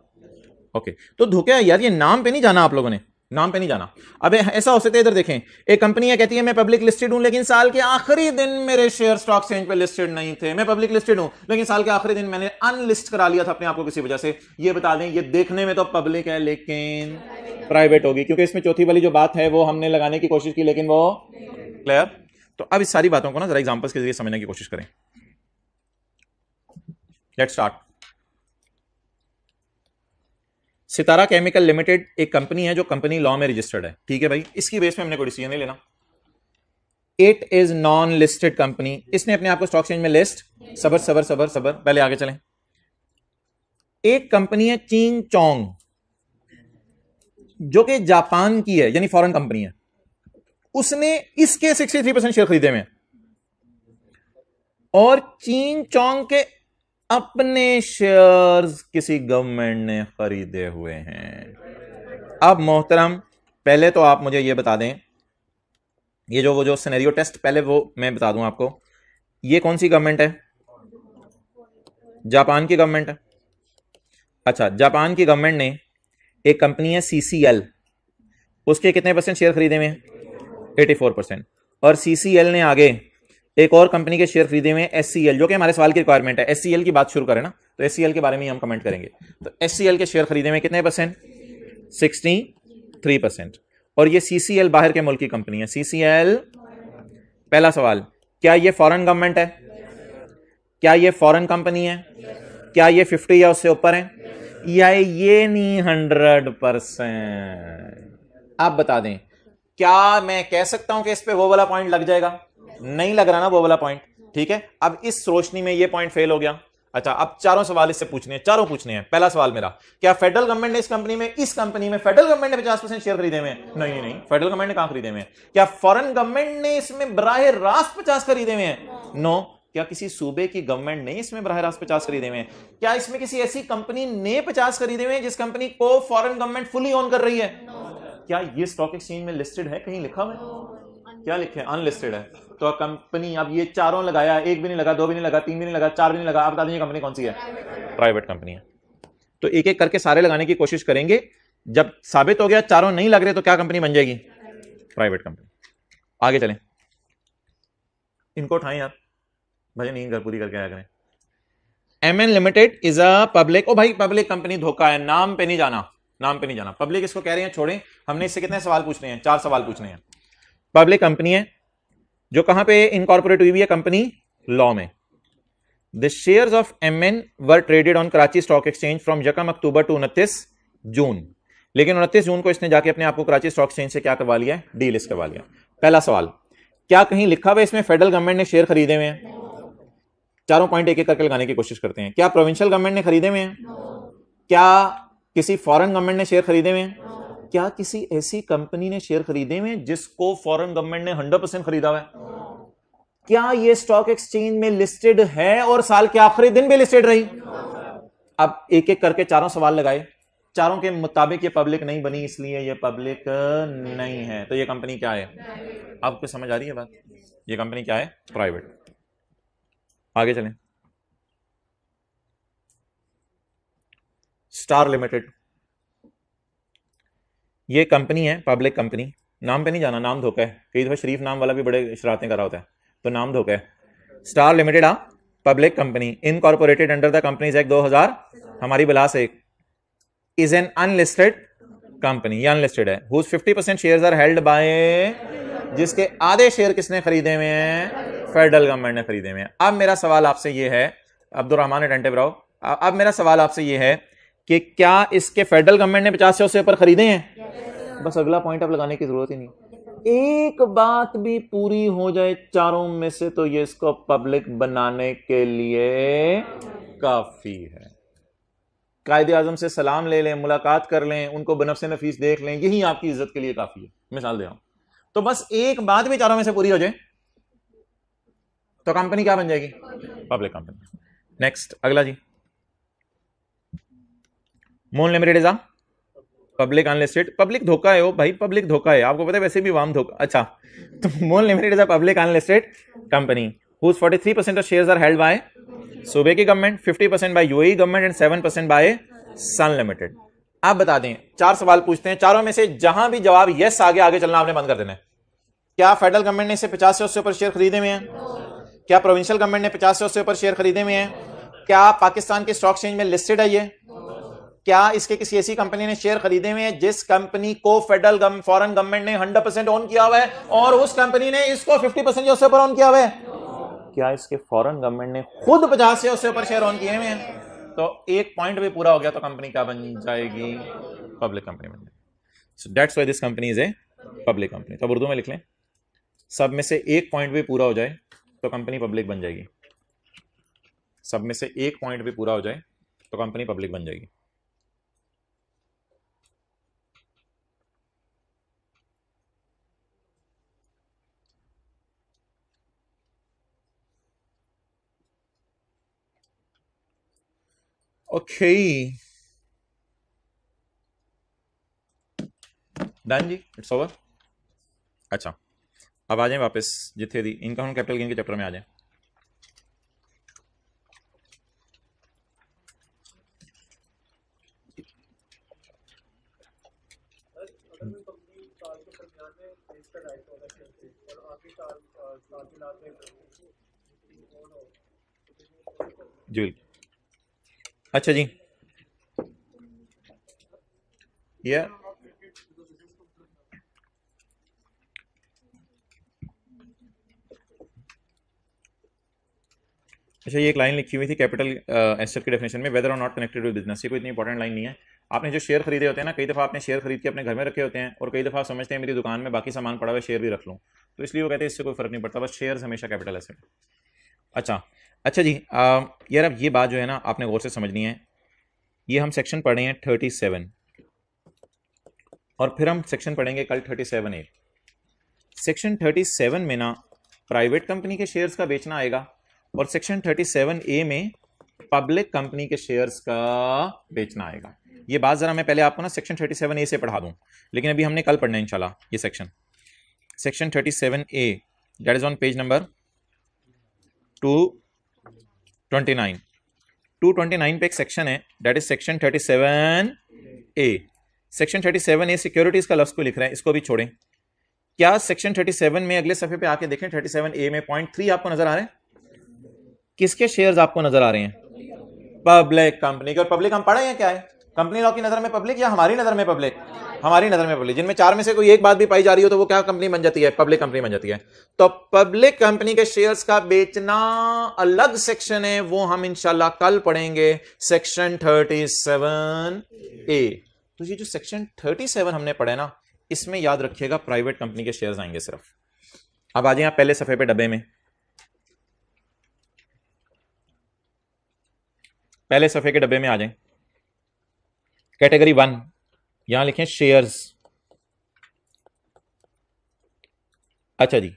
Okay. तो धोखे यार, ये नाम पे नहीं जाना आप लोगों ने, नाम पे नहीं जाना। अब ऐसा हो सकता है, इधर देखें, एक कंपनी है कहती है मैं पब्लिक लिस्टेड हूं, लेकिन साल के आखिरी दिन मेरे शेयर स्टॉक एक्सचेंज पे लिस्टेड नहीं थे। मैं पब्लिक लिस्टेड हूं, लेकिन साल के आखिरी दिन मैंने अनलिस्ट करा लिया था अपने आप को किसी वजह से। ये बता दें, ये देखने में तो पब्लिक है लेकिन प्राइवेट होगी, क्योंकि इसमें चौथी वाली जो बात है वो हमने लगाने की कोशिश की लेकिन वो। क्लियर? तो अब इस सारी बातों को ना जरा एग्जांपल्स के जरिए समझने की कोशिश करें। Let's start. Sitara chemical limited एक कंपनी है जो कंपनी लॉ में रजिस्टर्ड है, ठीक है भाई। इसकी बेस में हमने कोई डिसीजन नहीं लेना। It is non listed company, इसने अपने आप को स्टॉक एक्सचेंज में लिस्ट। सबर सबर सबर सबर, पहले आगे चलें। एक कंपनी है चिंग चोंग, जो कि जापान की है, यानी फॉरेन कंपनी है। उसने इसके 63% शेयर खरीदे में, और चिंग चोंग के अपने शेयर्स किसी गवर्नमेंट ने खरीदे हुए हैं। अब मोहतरम, पहले तो आप मुझे ये बता दें, ये वो जो सिनेरियो टेस्ट पहले वो मैं बता दूं आपको। ये कौन सी गवर्नमेंट है? जापान की गवर्नमेंट है। अच्छा, जापान की गवर्नमेंट ने एक कंपनी है CCL, उसके कितने परसेंट शेयर खरीदे हुए हैं? 84%। और CCL ने आगे एक और कंपनी के शेयर खरीदे हुए हैं SCL, जो कि हमारे सवाल की रिक्वायरमेंट है। SCL की बात शुरू करें ना, तो SCL के बारे में हम कमेंट करेंगे। तो SCL के शेयर खरीदे हुए कितने परसेंट? 63%। और ये CCL बाहर के मुल्क की कंपनी है। CCL, पहला सवाल, क्या ये फॉरेन गवर्नमेंट है? क्या ये फॉरेन कंपनी है? क्या ये 50 या उससे ऊपर है? या ये नहीं 100%? आप बता दें, क्या मैं कह सकता हूं कि इस पे वो वाला पॉइंट लग जाएगा? नहीं लग रहा ना वो वाला पॉइंट, ठीक है। अब इस रोशनी में ये पॉइंट फेल हो गया। अच्छा, अब चारों सवाल इससे पूछने हैं, चारों पूछने हैं। पहला सवाल मेरा, क्या फेडरल गवर्नमेंट ने इस कंपनी में फेडरल गवर्नमेंट ने 50% शेयर खरीदे हुए हैं? नहीं नहीं, फेडरल गवर्नमेंट ने कहां खरीदे हुए हैं? क्या फॉरेन गवर्नमेंट ने इसमें बराह रास्त 50 खरीदे हुए हैं? नो। क्या किसी सूबे की गवर्नमेंट ने इसमें बराह रास्त 50 खरीदे हुए हैं? क्या इसमें किसी ऐसी कंपनी ने 50 खरीदे हुए हैं जिस कंपनी को फॉरेन गवर्नमेंट फुली ओन कर रही है? क्या ये स्टॉक एक्सचेंज में लिस्टेड है? कहीं लिखा हुआ है? क्या लिखे? अनलिस्टेड है। तो कंपनी, अब ये चारों लगाया, एक भी नहीं लगा, दो भी नहीं लगा, तीन भी नहीं लगा, चार भी नहीं लगा, आप बता दीजिए कंपनी कौन सी है? प्राइवेट कंपनी है। तो एक एक करके सारे लगाने की कोशिश करेंगे। जब साबित हो गया चारों नहीं लग रहे तो क्या कंपनी बन जाएगी? Private company. आगे चलें, इनको उठाएं यार, भाई नींद घर पूरी करके आया करें। MN limited is a public, ओ भाई पब्लिक कंपनी धोखा है, नाम पे नहीं जाना, नाम पे नहीं जाना। पब्लिक इसको कह रहे हैं, छोड़ें। हमने इससे कितने सवाल पूछने हैं? 4 सवाल पूछने हैं। पब्लिक कंपनी है जो कहां पे इनकॉर्पोरेट हुई है? कंपनी लॉ में। The shares of MN were traded on Karachi stock exchange from 1 October to 29 June. लेकिन 29 जून को इसने जाके अपने आप को कराची स्टॉक एक्सचेंज से क्या करवा लिया है? डीलिस्ट करवा लिया। पहला सवाल, क्या कहीं लिखा हुआ इसमें फेडरल गवर्नमेंट ने शेयर खरीदे हुए हैं? चारों पॉइंट एक एक करके लगाने की कोशिश करते हैं। क्या प्रोविंशियल गवर्नमेंट ने खरीदे हुए हैं? क्या किसी फॉरेन गवर्नमेंट ने शेयर खरीदे हुए हैं? क्या किसी ऐसी कंपनी ने शेयर खरीदे हुए हैं जिसको फॉरेन गवर्नमेंट ने 100% खरीदा हुआ है? क्या ये स्टॉक एक्सचेंज में लिस्टेड है और साल के आखिरी दिन भी लिस्टेड रही? अब एक एक करके चारों सवाल लगाए, चारों के मुताबिक ये पब्लिक नहीं बनी, इसलिए ये पब्लिक नहीं है। तो ये कंपनी क्या है? आपको समझ आ रही है बात? ये कंपनी क्या है? प्राइवेट। आगे चलें। स्टार लिमिटेड, ये कंपनी है पब्लिक कंपनी। नाम पे नहीं जाना, नाम धोखा है। कई दफा शरीफ नाम वाला भी बड़े शरारतें कर रहा होता है, तो नाम धोखा है। Star limited a public company incorporated under the companies act 2000, हमारी बिलास एक, इज एन अनलिस्टेड कंपनी, ये अनलिस्टेड है। Whose 50% shares are held by जिसके आधे शेयर किसने खरीदे हुए हैं? फेडरल गवर्नमेंट ने खरीदे हुए हैं। अब मेरा सवाल आपसे ये है, अब्दुर्रहमान अटेंटिव रहो, अब मेरा सवाल आपसे ये है कि क्या इसके फेडरल गवर्नमेंट ने 50 से ऊपर खरीदे हैं? बस अगला पॉइंट अब लगाने की जरूरत ही नहीं। एक बात भी पूरी हो जाए चारों में से तो ये इसको पब्लिक बनाने के लिए काफी है। कायदे आजम से सलाम ले लें, मुलाकात कर लें, उनको बनफ्से नफीस देख लें, यही आपकी इज्जत के लिए काफी है। मिसाल दे रहा हूं, तो बस एक बात भी चारों में से पूरी हो जाए तो कंपनी क्या बन जाएगी? Public company. नेक्स्ट, अगला जी, moon limited is a public unlisted. Public धोखा है वो भाई, पब्लिक धोखा है, आपको पता है, वैसे भी वाम धोखा। अच्छा, तो moon limited is a public unlisted company whose 43% of shares are held by सूबे की government, 50% by UAE government and 7% by sun limited. आप बता दें, 4 सवाल पूछते हैं, चारों में से जहां भी जवाब यस आ गया, आगे चलना आपने बंद कर देना है। क्या फेडरल गवर्नमेंट ने इसे 50 से उससे ऊपर शेयर खरीदे हुए हैं? क्या प्रोविंशियल गवर्नमेंट ने 50 से उससे ऊपर शेयर खरीदे हुए हैं? क्या पाकिस्तान के स्टॉक एक्सचेंज में लिस्टेड है ये? क्या इसके किसी ऐसी कंपनी ने शेयर खरीदे हुए हैं जिस कंपनी को फेडरल फॉरेन गवर्नमेंट ने 100% ओन किया हुआ है और उस कंपनी ने इसको 50% से ऊपर ओन किया हुआ है? क्या इसके फॉरेन गवर्नमेंट ने खुद 50 से उससे ऊपर शेयर ओन किए हुए हैं? तो एक पॉइंट भी पूरा हो गया तो कंपनी क्या बन जाएगी? पब्लिक कंपनी बन जाएगी। So that's why this company is a public company. तो उर्दू में लिख लें, सब में से एक पॉइंट भी पूरा हो जाए तो कंपनी पब्लिक बन जाएगी। सब में से एक पॉइंट भी पूरा हो जाए तो कंपनी पब्लिक बन जाएगी। ओके डन जी, इट्स ओवर। अच्छा, अब आ जाए वापस जिथे दी इनका हम कैपिटल गेन के चैप्टर में आ जाए। जी अच्छा जी, ये अच्छा, ये एक लाइन लिखी हुई थी कैपिटल एसेट की डेफिनेशन में, वेदर और नॉट कनेक्टेड विद बिजनेस। ये कोई इतनी इंपॉर्टेंट लाइन नहीं है। आपने जो शेयर खरीदे होते हैं ना, कई दफ़ा आपने शेयर खरीद के अपने घर में रखे होते हैं और कई दफ़ा आप समझते हैं मेरी दुकान में बाकी सामान पड़ा हुआ है, शेयर भी रख लूँ, तो इसलिए वो कहते हैं इससे कोई फर्क नहीं पड़ता, बस शेयर हमेशा कैपिटल एसेट। अच्छा जी, यार अब ये बात जो है ना आपने गौर से समझनी है। ये हम सेक्शन पढ़े हैं 37 और फिर हम सेक्शन पढ़ेंगे कल 37A। सेक्शन 37 में ना प्राइवेट कंपनी के शेयर्स का बेचना आएगा और सेक्शन 37A में पब्लिक कंपनी के शेयर्स का बेचना आएगा। ये बात जरा मैं पहले आपको ना सेक्शन 37A से पढ़ा दूं, लेकिन अभी हमने कल पढ़ना है इंशाल्लाह ये section 37A, that is on page number 229 पे एक सेक्शन है, that is section 37A। Section 37A securities का लफ्ज को लिख रहा है, इसको भी छोड़ें। क्या सेक्शन 37 में अगले सफे पे आके देखें 37A में पॉइंट 3 आपको नजर आ रहे हैं? किसके शेयर्स आपको नजर आ रहे हैं? पब्लिक कंपनी के। और पब्लिक हम पढ़े हैं क्या है? कंपनी लॉ की नजर में पब्लिक या हमारी नजर में पब्लिक? हमारी नजर में पब्लिक। जिनमें चार में से कोई एक बात भी पाई जा रही हो तो वो क्या कंपनी बन जाती है? पब्लिक कंपनी बन जाती है। तो पब्लिक कंपनी के शेयर्स का बेचना अलग सेक्शन है, वो हम इंशाल्लाह कल पढ़ेंगे, सेक्शन 37A। तो ये जो सेक्शन 37 हमने पढ़े ना, इसमें याद रखिएगा प्राइवेट कंपनी के शेयर्स आएंगे सिर्फ। अब आ जाइए आप पहले सफे पे डब्बे में, पहले सफे के डब्बे में आ जाएं। कैटेगरी 1 यहां लिखें शेयर्स। अच्छा जी,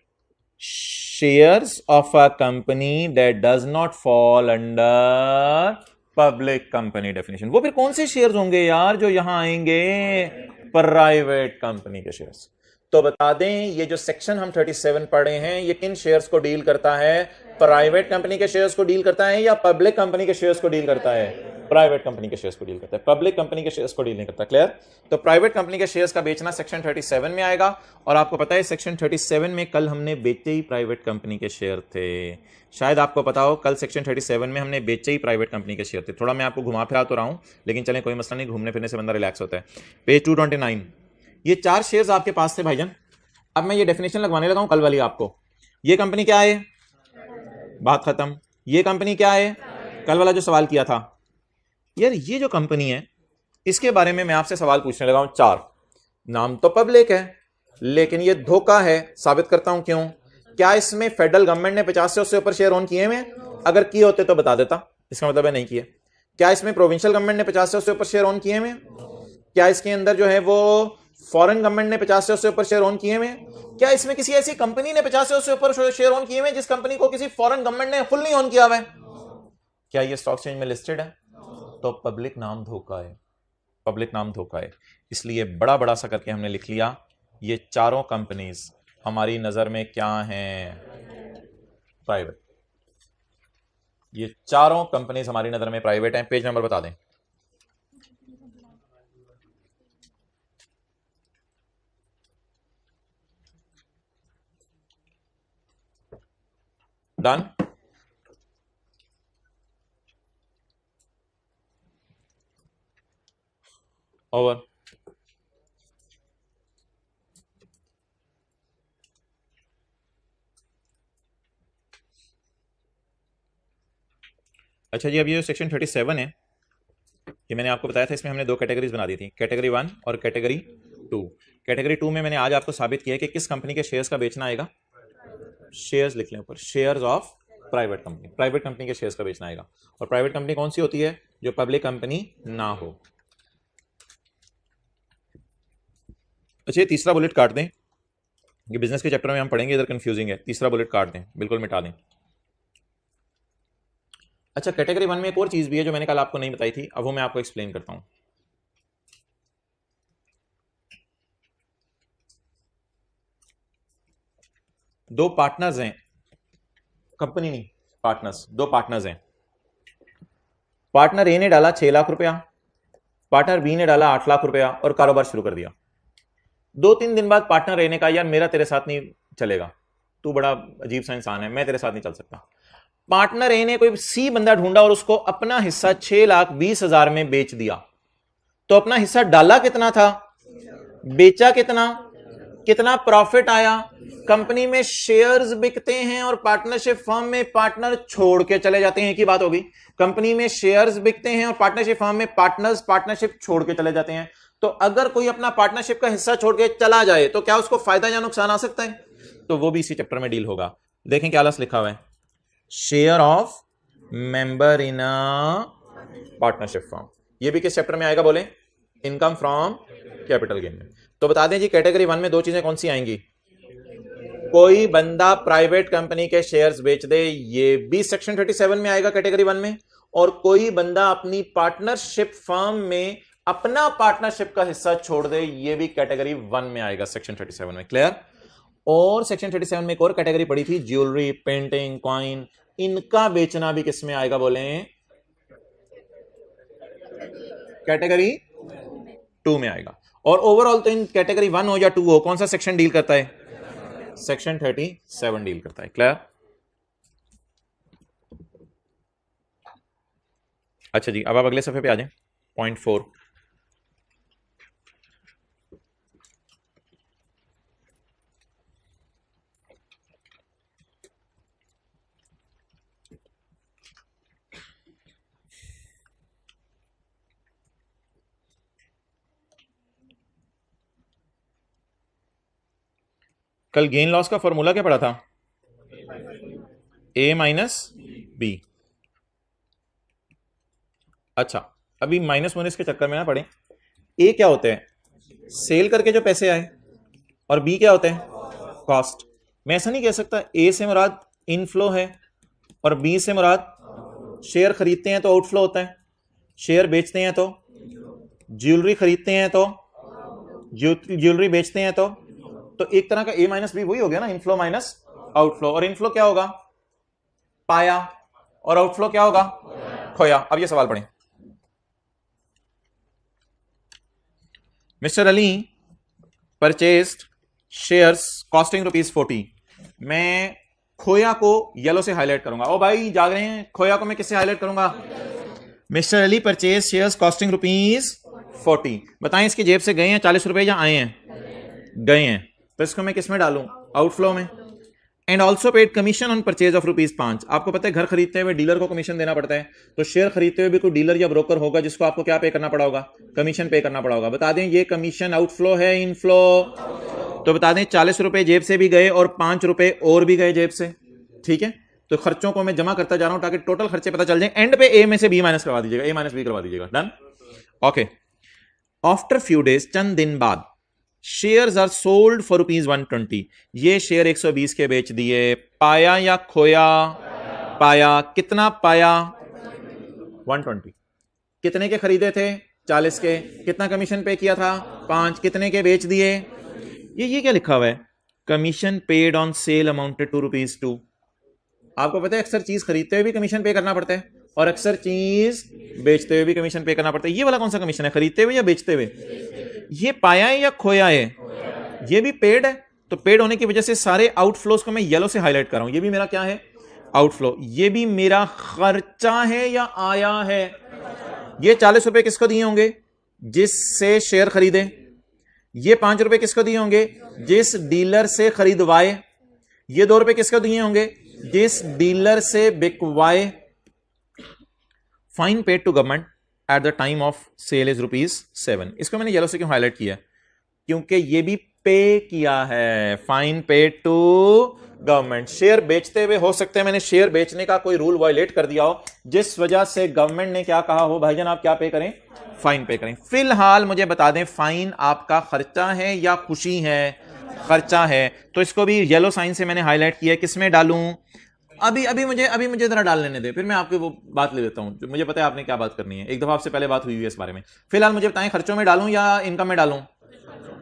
shares of a company that does not fall under public company definition. वो फिर कौन से शेयर्स होंगे यार जो यहां आएंगे? प्राइवेट कंपनी के शेयर्स। तो बता दें ये जो सेक्शन हम 37 पढ़े हैं ये किन शेयर्स को डील करता है? प्राइवेट कंपनी के शेयर्स को डील करता है या पब्लिक कंपनी के शेयर्स को डील करता है? प्राइवेट कंपनी के शेयर्स को डील करता है, पब्लिक कंपनी के शेयर्स को डील नहीं करता। क्लियर? तो प्राइवेट कंपनी के शेयर्स का बेचना सेक्शन 37 में आएगा। और आपको पता है सेक्शन 37 में कल हमने बेचे ही प्राइवेट कंपनी के शेयर थे। शायद आपको पता हो कल सेक्शन 37 में हमने बेचे ही प्राइवेट कंपनी के शेयर थे। थोड़ा मैं आपको घुमा फिरा तो रहा हूं, लेकिन चलें कोई मसला नहीं, घूमने फिरने से बंदा रिलैक्स होता है। पेज 229, ये 4 शेयर्स आपके पास थे भाईजान, अब मैं ये डेफिनेशन लगवाने लगा हूं कल वाली आपको। ये कंपनी क्या है, बात खत्म। ये कंपनी क्या है, कल वाला जो सवाल किया था। यार ये जो कंपनी है इसके बारे में मैं आपसे सवाल पूछने लगा हूं 4। नाम तो पब्लिक है लेकिन ये धोखा है। साबित करता हूं क्यों। क्या इसमें फेडरल गवर्नमेंट ने 50 से उससे ऊपर शेयर ओन किए हुए? अगर किए होते तो बता देता, इसका मतलब है नहीं किए। क्या इसमें प्रोविंशियल गवर्नमेंट ने 50 से उससे ऊपर शेयर ओन किए हुए? क्या इसके अंदर जो है वो फॉरेन गवर्नमेंट ने 50 से उससे ऊपर शेयर ओन किए हुए? क्या इसमें किसी ऐसी कंपनी ने 50 से उससे ऊपर शेयर ओन किए हुए जिस कंपनी को किसी फॉरेन गवर्नमेंट ने फुल नहीं ऑन किया हुआ है? क्या ये स्टॉक एक्सचेंज में लिस्टेड है? तो पब्लिक नाम धोखा है, पब्लिक नाम धोखा है। इसलिए बड़ा बड़ा सा करके हमने लिख लिया ये चारों कंपनीज हमारी नजर में क्या हैं, प्राइवेट। ये चारों कंपनीज हमारी नजर में प्राइवेट हैं। पेज नंबर बता दें। डन। ओवर। अच्छा जी, अब ये जो सेक्शन 37 है ये मैंने आपको बताया था, इसमें हमने 2 कैटेगरीज बना दी थी, कैटेगरी 1 और कैटेगरी 2। कैटेगरी 2 में मैंने आज आपको साबित किया कि किस कंपनी के शेयर्स का बेचना आएगा। शेयर्स लिख लें ऊपर, shares of private company. Private company के शेयर्स का बेचना आएगा। और प्राइवेट कंपनी कौन सी होती है? जो पब्लिक कंपनी ना हो। अच्छा, ये तीसरा बुलेट काट दें, ये बिजनेस के चैप्टर में हम पढ़ेंगे, इधर कंफ्यूजिंग है। तीसरा बुलेट काट दें, बिल्कुल मिटा दें। अच्छा, कैटेगरी 1 में एक और चीज भी है जो मैंने कल आपको नहीं बताई थी, अब वो मैं आपको एक्सप्लेन करता हूं। दो पार्टनर्स हैं, कंपनी नहीं, पार्टनर्स। 2 पार्टनर्स हैं। पार्टनर ए ने डाला 6 लाख रुपया, पार्टनर बी ने डाला 8 लाख रुपया और कारोबार शुरू कर दिया। 2-3 दिन बाद पार्टनर ए ने कहा यार मेरा तेरे साथ नहीं चलेगा, तू बड़ा अजीब सा इंसान है, मैं तेरे साथ नहीं चल सकता। पार्टनर ए ने कोई सी बंदा ढूंढा और उसको अपना हिस्सा 6,20,000 में बेच दिया। तो अपना हिस्सा डाला कितना था, बेचा कितना, कितना प्रॉफिट आया। कंपनी में शेयर्स बिकते हैं और पार्टनरशिप फर्म में पार्टनर छोड़ के चले जाते हैं, की बात होगी। कंपनी में शेयर्स बिकते हैं और पार्टनरशिप फर्म में पार्टनर्स पार्टनरशिप छोड़ के चले जाते हैं। तो अगर कोई अपना पार्टनरशिप का हिस्सा छोड़ के चला जाए तो क्या उसको फायदा या नुकसान आ सकता है? तो वो भी इसी चैप्टर में डील होगा। देखें क्या लिखा हुआ है, share of member in a partnership firm. ये भी किस चैप्टर में आएगा बोले? इनकम फ्रॉम कैपिटल गेन में। तो बता दें जी, कैटेगरी 1 में 2 चीजें कौन सी आएंगी? कोई बंदा प्राइवेट कंपनी के शेयर्स बेच दे, ये भी सेक्शन 37 में आएगा कैटेगरी 1 में। और कोई बंदा अपनी पार्टनरशिप फर्म में अपना पार्टनरशिप का हिस्सा छोड़ दे, ये भी कैटेगरी 1 में आएगा सेक्शन 37 में। क्लियर? और सेक्शन 37 में एक और कैटेगरी पड़ी थी, ज्वेलरी, पेंटिंग, कॉइन, इनका बेचना भी किस में आएगा बोले? कैटेगरी 2 में आएगा। और ओवरऑल तो इन कैटेगरी 1 हो या 2 हो, कौन सा सेक्शन डील करता है? सेक्शन 37 डील करता है। क्लियर? अच्छा जी, अब आप अगले सफे पे आ जाएं। पॉइंट 4, कल गेन लॉस का फॉर्मूला क्या पड़ा था? A minus B. अच्छा, अभी माइनस माइनस के चक्कर में ना पड़े। ए क्या होते हैं? सेल करके जो पैसे आए, और बी क्या होते हैं? कॉस्ट। मैं ऐसा नहीं कह सकता ए से मुराद इनफ्लो है और बी से मुराद शेयर खरीदते हैं तो आउटफ्लो होता है, शेयर बेचते हैं तो, ज्वेलरी खरीदते हैं तो, ज्वेलरी बेचते हैं तो एक तरह का ए माइनस बी वही हो गया ना, इनफ्लो माइनस आउटफ्लो। और इनफ्लो क्या होगा? पाया। और आउटफ्लो क्या होगा? खोया। अब ये सवाल पढ़ें। Mister Ali purchased shares costing ₹40। मैं खोया को येलो से हाईलाइट करूंगा। ओ भाई जाग रहे हैं? खोया को मैं किससे हाईलाइट करूंगा? Mister Ali purchase shares costing ₹40। बताएं इसकी जेब से गए हैं 40 रुपए या आए हैं? गए हैं। तो इसको मैं किस में डालूं, आउटफ्लो में। And also paid commission on purchase of ₹5। आपको पता है घर खरीदते हुए डीलर को कमीशन देना पड़ता है, तो शेयर खरीदते हुए भी कोई डीलर या ब्रोकर होगा जिसको आपको क्या पे करना पड़ा होगा, कमीशन पे करना पड़ा होगा। बता दें ये कमीशन आउटफ्लो है इनफ्लो, तो बता दें 40 रुपए जेब से भी गए और 5 रुपए और भी गए जेब से, ठीक है। तो खर्चों को मैं जमा करता जा रहा हूं ताकि टोटल खर्चे पता चल जाए, एंड पे ए में से बी माइनस करवा दीजिएगा, ए माइनस बी करवा दीजिएगा, done, okay. After few days, चंद दिन बाद, शेयर्स आर सोल्ड फॉर ₹120। ये शेयर 120 के बेच दिए। पाया या खोया, पाया। कितना पाया, 120। कितने के खरीदे थे, 40 के। कितना कमीशन पे किया था, 5। कितने के बेच दिए, ये क्या लिखा हुआ है, commission paid on sale amounted to ₹2। आपको पता है अक्सर चीज खरीदते हुए भी कमीशन पे करना पड़ता है और अक्सर चीज बेचते हुए भी कमीशन पे करना पड़ता है। ये वाला कौन सा कमीशन है, खरीदते हुए या बेचते हुए, ये पाया है या खोया है, ये भी पेड है। तो पेड होने की वजह से सारे आउटफ्लोज को मैं येलो से हाईलाइट कर रहा हूं। ये भी मेरा क्या है, आउटफ्लो। ये भी मेरा खर्चा है या आया है। ये 40 रुपए किसको दिए होंगे, जिससे शेयर खरीदे। ये 5 रुपए किसको दिए होंगे, जिस डीलर से खरीदवाए। ये 2 रुपए किसको दिए होंगे, जिस डीलर से बिकवाए। Fine paid to government at the time of sale is ₹7। इसको मैंने येलो से क्यों हाईलाइट किया, क्योंकि ये भी पे किया है। Fine paid to government. Share बेचते हुए हो सकते हैं मैंने शेयर बेचने का कोई रूल वायलेट कर दिया हो, जिस वजह से गवर्नमेंट ने क्या कहा हो, भाईजान आप क्या पे करें, फाइन पे करें। फिलहाल मुझे बता दें फाइन आपका खर्चा है या खुशी है, खर्चा है। तो इसको भी येलो साइन से मैंने हाईलाइट किया। किसमें डालूं, अभी मुझे जरा डाल लेने दे, फिर मैं आपको वो बात ले लेता हूं। मुझे पता है आपने क्या बात करनी है, एक दफा आपसे पहले बात हुई है इस बारे में। फिलहाल मुझे बताएं खर्चों में डालूं या इनकम में डालूं,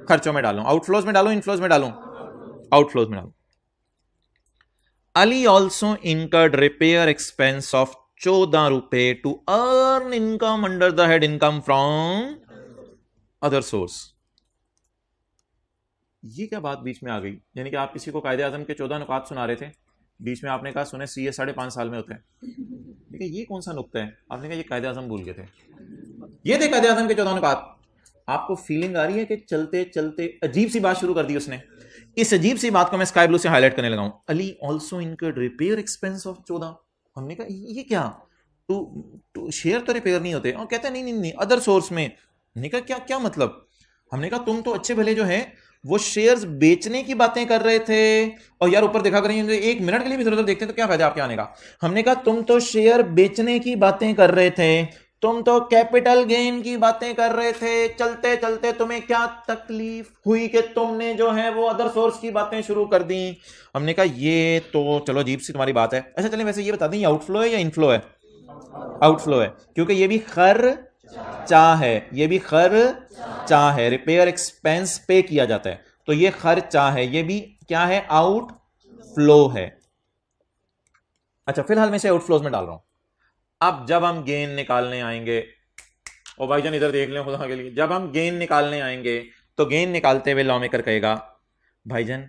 खर्चों में डालूं। आउटफ्लोज में डालूं, इनफ्लोज में डालूं, आउटफ्लोज में डालूं। Ali also incurred repair expense of ₹14 to earn income under the head income from other source. ये क्या बात बीच में आ गई, यानी कि आप किसी को कायदे आजम के 14 नुकात सुना रहे थे, बीच में आपने कहा सुने सीए 5.5 साल में होते हैं। देखिए ये कौन सा नुक्ता है, आपने कहा ये कायदे आजम भूल गए थे। ये थे कायदे आजम के 14 नुकात। आपको फीलिंग आ रही है कि चलते चलते अजीब सी बात शुरू कर दी उसने। इस अजीब सी बात को मैं स्काई ब्लू से हाईलाइट करने लगा हूं। Ali also incurred repair expense of 14। हमने कहा ये क्या, तो शेयर तो रिपेयर नहीं होते। और कहते हैं नहीं अदर सोर्स में। हमने कहा क्या मतलब। हमने कहा तुम तो अच्छे भले जो है वो शेयर्स बेचने की बातें कर रहे थे, और यार ऊपर देखा करेंगे, एक मिनट के लिए भी इधर उधर देखते हैं तो क्या फायदा आपके आने का। हमने कहा तुम तो शेयर बेचने की बातें कर रहे थे, तुम तो कैपिटल गेन की बातें कर रहे थे। चलते चलते तुम्हें क्या तकलीफ हुई कि तुमने जो है वो अदर सोर्स की बातें शुरू कर दी। हमने कहा ये तो चलो अजीब सी तुम्हारी बात है। अच्छा चलें, वैसे ये बता दें ये आउटफ्लो है या इनफ्लो है, आउटफ्लो है, क्योंकि ये भी खर्चा है, ये भी खर्चा है। रिपेयर एक्सपेंस पे किया जाता है, तो ये खर्चा है, ये भी क्या है, आउटफ्लो है। अच्छा फिलहाल मैं इसे आउटफ्लोज में डाल रहा हूं। अब जब हम गेन निकालने आएंगे, ओ भाईजान इधर देख लें खुदा के लिए, जब हम गेन निकालने आएंगे तो गेन निकालते हुए लॉ मेकर कहेगा भाईजान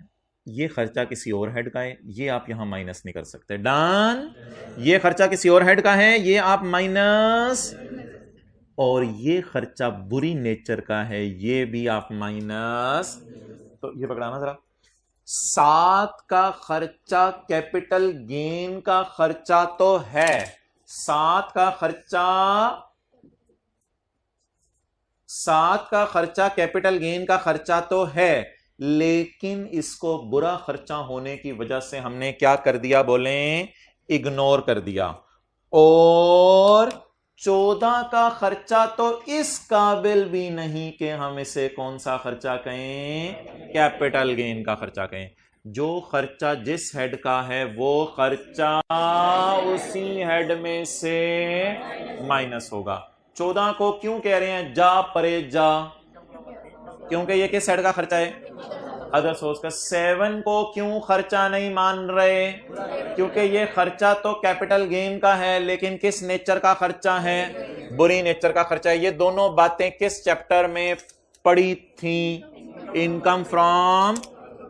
ये खर्चा किसी और हेड का है, ये आप यहां माइनस नहीं कर सकते। डन, ये खर्चा किसी और हेड का है, ये आप माइनस, और ये खर्चा बुरी नेचर का है, ये भी आप माइनस। तो ये पकड़ाना जरा। 7 का खर्चा कैपिटल गेन का खर्चा तो है, 7 का खर्चा कैपिटल गेन का खर्चा तो है, लेकिन इसको बुरा खर्चा होने की वजह से हमने क्या कर दिया, बोलें, इग्नोर कर दिया। और 14 का खर्चा तो इस काबिल भी नहीं कि हम इसे कौन सा खर्चा कहें, कैपिटल गेन का खर्चा कहें। जो खर्चा जिस हेड का है वो खर्चा उसी हेड में से माइनस होगा। 14 को क्यों कह रहे हैं जा परे जा, क्योंकि ये किस हेड का खर्चा है, अदर सोर्स का। 7 को क्यों खर्चा नहीं मान रहे, क्योंकि ये खर्चा तो कैपिटल गेन का है, लेकिन किस नेचर का खर्चा है, बुरी नेचर का खर्चा है। ये दोनों बातें किस चैप्टर में पढ़ी थी, इनकम फ्रॉम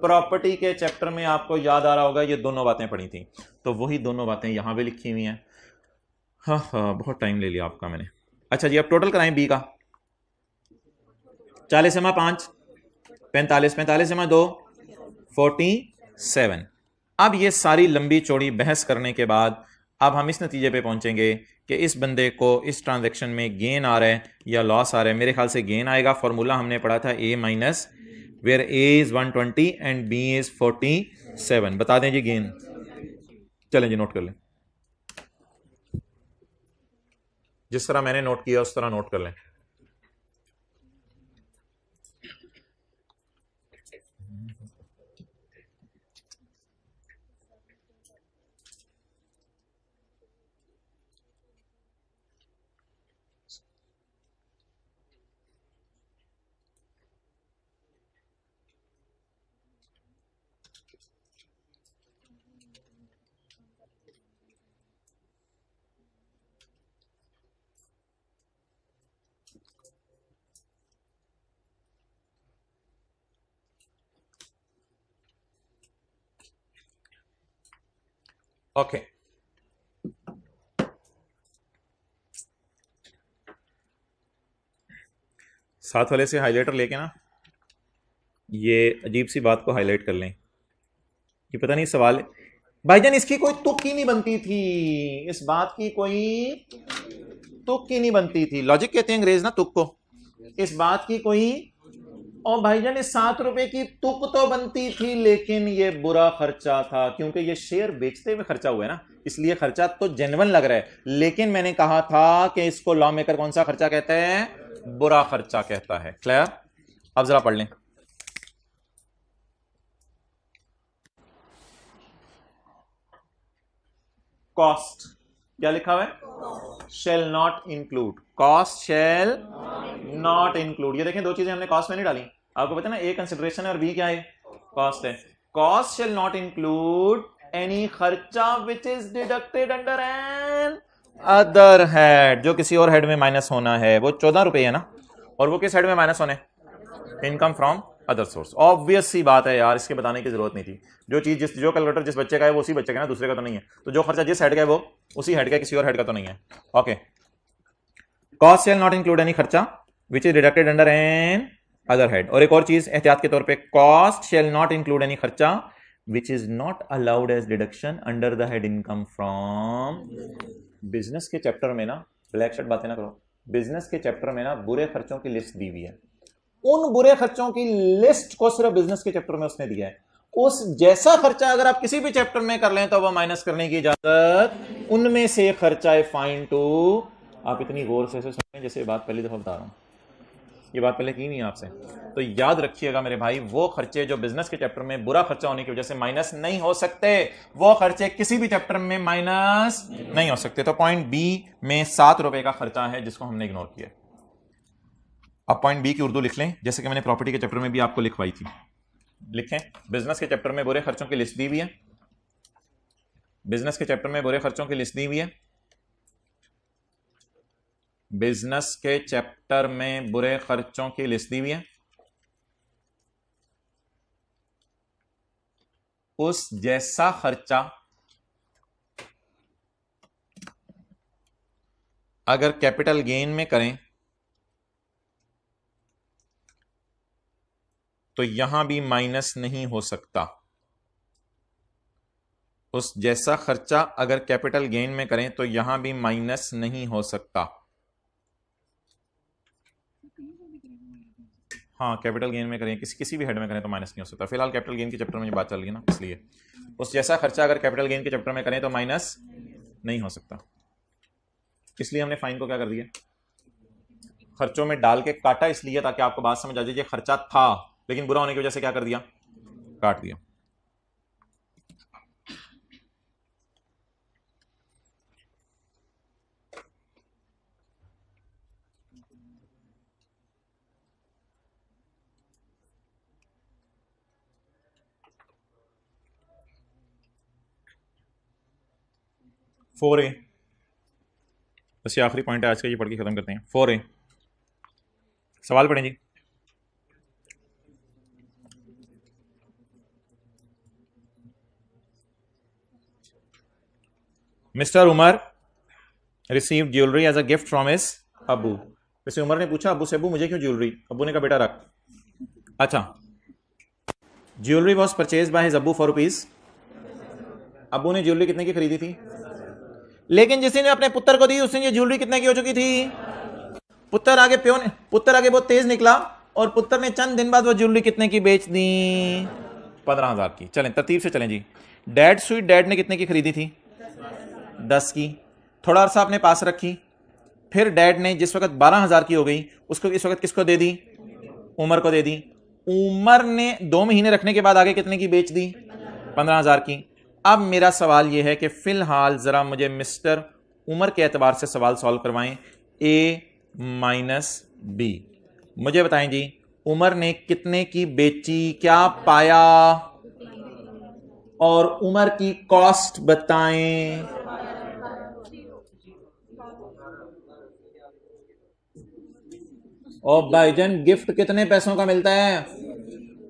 प्रॉपर्टी के चैप्टर में, आपको याद आ रहा होगा ये दोनों बातें पढ़ी थी। तो वही दोनों बातें यहां भी लिखी हुई हैं। हाँ बहुत टाइम ले लिया आपका मैंने। अच्छा जी अब टोटल कराएं बी का। 40 में 5 45, 45 में 2 47। अब ये सारी लंबी चौड़ी बहस करने के बाद अब हम इस नतीजे पे पहुंचेंगे कि इस बंदे को इस ट्रांजैक्शन में गेन आ रहा है या लॉस आ रहा है। मेरे ख्याल से गेन आएगा। फॉर्मूला हमने पढ़ा था A minus, where A is 120 and B is 47। बता दें जी गेन। चलें जी नोट कर लें, जिस तरह मैंने नोट किया उस तरह नोट कर लें। ओके साथ वाले से हाइलाइटर लेके ना ये अजीब सी बात को हाईलाइट कर लें। ये पता नहीं सवाल भाईजान इसकी कोई तुक ही नहीं बनती थी, इस बात की कोई तुक ही नहीं बनती थी। लॉजिक कहते हैं अंग्रेज ना तुक को। इस बात की कोई, और भाईजान इस 7 रुपए की तुक तो बनती थी लेकिन ये बुरा खर्चा था, क्योंकि ये शेयर बेचते हुए खर्चा हुआ है ना, इसलिए खर्चा तो जेन्युइन लग रहा है। लेकिन मैंने कहा था कि इसको लॉ मेकर कौन सा खर्चा कहता है? बुरा खर्चा कहता है। क्लियर? अब जरा पढ़ लें। कॉस्ट क्या लिखा हुआ है? Shell not include. Cost shall not include. ये देखें दो चीजें हमने कॉस्ट में नहीं डाली। आपको पता है ना, ए कंसिडरेशन है और बी क्या है? कॉस्ट है। Cost shall not include any खर्चा which is deducted under another head, जो किसी और हेड में माइनस होना है। वो 14 रुपए है ना, और वो किस हेड में माइनस होने? Income from other source. Obvious सी बात है यार, इसके बताने की जरूरत नहीं थी। जो चीज जो कैलकुलेटर जिस बच्चे का है वो उसी बच्चे का है ना, दूसरे का तो नहीं है। तो जो खर्चा जिस हेड का है वो उसी हेड का, किसी और हेड का तो नहीं है। Okay, cost shall not include any खर्चा which is deducted under another head. और एक और चीज एहतियात के तौर पे, cost shall not include any खर्चा which is not allowed as deduction under the head income from. Business के चैप्टर में ना, ब्लैक शर्ट बातें ना करो, बिजनेस के चैप्टर में ना बुरे खर्चों की लिस्ट दी हुई है। उन बुरे खर्चों की लिस्ट को सिर्फ बिजनेस के चैप्टर में उसने दिया है। उस जैसा खर्चा अगर आप किसी भी चैप्टर में कर लें तो वह माइनस करने की इजाजत उनमें से खर्चा है फाइन टू। आप इतनी गौर से सुनें जैसे बात पहली दफा बता रहा हूं, ये बात पहले की नहीं आपसे। तो याद रखिएगा मेरे भाई, वो खर्चे जो बिजनेस के चैप्टर में बुरा खर्चा होने की वजह से माइनस नहीं हो सकते, वो खर्चे किसी भी चैप्टर में माइनस नहीं हो सकते। तो पॉइंट बी में 7 रुपए का खर्चा है जिसको हमने इग्नोर किया। अब पॉइंट बी की उर्दू लिख लें, जैसे कि मैंने प्रॉपर्टी के चैप्टर में भी आपको लिखवाई थी। लिखें, बिजनेस के चैप्टर में बुरे खर्चों की लिस्ट दी हुई है। बिजनेस के चैप्टर में बुरे खर्चों की लिस्ट दी हुई है। बिजनेस के चैप्टर में बुरे खर्चों की लिस्ट दी हुई है। उस जैसा खर्चा अगर कैपिटल गेन में करें तो यहां भी माइनस नहीं हो सकता। उस जैसा खर्चा अगर कैपिटल गेन में करें तो यहां भी माइनस नहीं हो सकता। हाँ, कैपिटल गेन में करें, किसी भी हेड में करें तो माइनस नहीं हो सकता। फिलहाल कैपिटल गेन के चैप्टर में बात चल रही है ना, इसलिए उस जैसा खर्चा अगर कैपिटल गेन के चैप्टर में करें तो माइनस नहीं हो सकता। इसलिए हमने फाइन को क्या कर दिया? खर्चों में डाल के काटा, इसलिए ताकि आपको बात समझ आ जाए। खर्चा था लेकिन बुरा होने की वजह से क्या कर दिया? काट दिया। फोर ए, बस ये आखिरी पॉइंट है आज का, ये पढ़ के खत्म करते हैं। 4A सवाल पढ़ें जी। Mister Umar receive jewellery as a gift from his अबू। वैसे उमर ने पूछा अबू से, अबू मुझे क्यों ज्वेलरी? अबू ने कहा बेटा रख। अच्छा, jewellery was purchase by his अब्बू फॉर रुपीज, अब्बू ने ज्वेलरी कितने की खरीदी थी? लेकिन जिस दिन अपने पुत्र को दी उस दिन ये ज्वेलरी कितने की हो चुकी थी? पुत्र आगे बहुत तेज निकला और पुत्र ने चंद दिन बाद वो ज्वेलरी कितने की बेच दी? 15,000 की। चलें तरतीब से चलें जी। डैड स्वीट डैड ने कितने की खरीदी थी? 10 की। थोड़ा अरसा अपने पास रखी, फिर डैड ने जिस वक्त 12,000 की हो गई उसको इस वक्त किसको दे दी? उमर को दे दी। उमर ने 2 महीने रखने के बाद आगे कितने की बेच दी? 15,000 की। अब मेरा सवाल यह है कि फिलहाल जरा मुझे मिस्टर उमर के एतबार से सवाल सॉल्व करवाएं, A माइनस B। मुझे बताएं जी, उमर ने कितने की बेची, क्या पाया, और उमर की कॉस्ट बताएं। और भाईजान गिफ्ट कितने पैसों का मिलता है?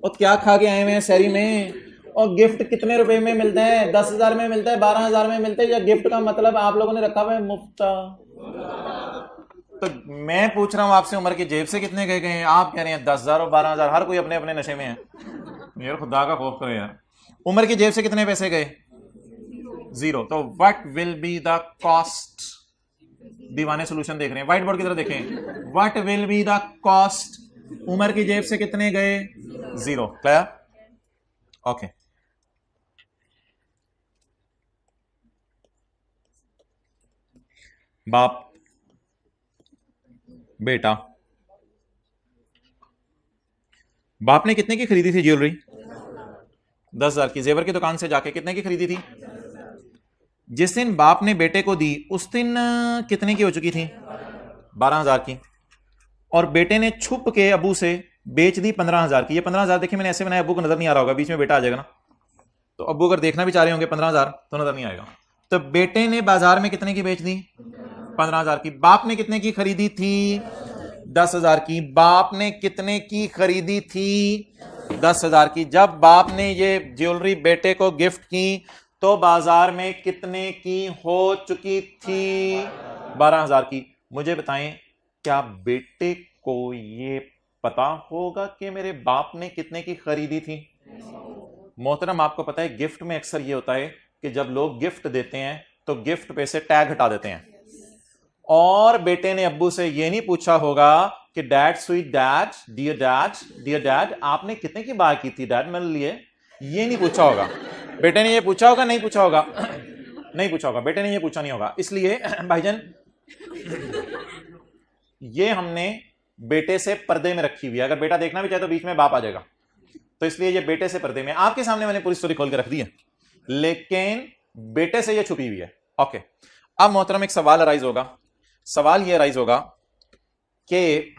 और क्या खा के आए हुए हैं शहरी में? और गिफ्ट कितने रुपए में मिलता है? 10,000 में मिलता है, 12,000 में मिलता है, या गिफ्ट का मतलब आप लोगों ने रखा हुआ है मुफ्त? तो मैं पूछ रहा हूं आपसे, उमर की जेब से कितने गए हैं? आप कह रहे हैं 10,000 और 12,000। हर कोई अपने अपने नशे में है यार, खुदा का खौफ करो यार। उमर की जेब से कितने पैसे गए? 0। तो what will be the cost? दीवाने सोल्यूशन देख रहे हैं, व्हाइट बोर्ड की तरफ देखें। What will be the cost? Umar की जेब से कितने गए? 0। क्लियर? ओके। बाप बेटा, बाप ने कितने की खरीदी थी ज्वेलरी? 10,000 की। जेवर की दुकान से जाके कितने की खरीदी थी? जिस दिन बाप ने बेटे को दी उस दिन कितने की हो चुकी थी? 12,000 की। और बेटे ने छुप के अबू से बेच दी 15,000 की। ये 15,000 देखिए मैंने ऐसे बनाया, अबू को नजर नहीं आ रहा होगा, बीच में बेटा आ जाएगा ना, तो अबू अगर देखना भी चाह रहे होंगे 15,000 तो नजर नहीं आएगा। तो बेटे ने बाजार में कितने की बेच दी? 15,000 की। बाप ने कितने की खरीदी थी? 10,000 की। बाप ने कितने की खरीदी थी? 10,000 की। जब बाप ने ये ज्वेलरी बेटे को गिफ्ट की तो बाजार में कितने की हो चुकी थी? 12,000 की। मुझे बताएं, क्या बेटे को ये पता होगा कि मेरे बाप ने कितने की खरीदी थी? मोहतरम, आपको पता है गिफ्ट में अक्सर ये होता है कि जब लोग गिफ्ट देते हैं तो गिफ्ट पे से टैग हटा देते हैं, और बेटे ने अब्बू से ये नहीं पूछा होगा कि dad sweet dad, dear dad आपने कितने की बाय की थी डैड मेरे लिए, ये नहीं पूछा होगा। बेटे ने ये पूछा होगा? नहीं पूछा होगा। नहीं पूछा होगा, बेटे ने ये पूछा नहीं होगा। इसलिए भाईजान ये हमने बेटे से पर्दे में रखी हुई है, अगर बेटा देखना भी चाहे तो बीच में बाप आ जाएगा, तो इसलिए ये बेटे से पर्दे में। आपके सामने मैंने पूरी स्टोरी खोल के रख दी है, लेकिन बेटे से ये छुपी हुई है। ओके। अब मोहतरम एक सवाल अराइज होगा, सवाल ये अराइज होगा कि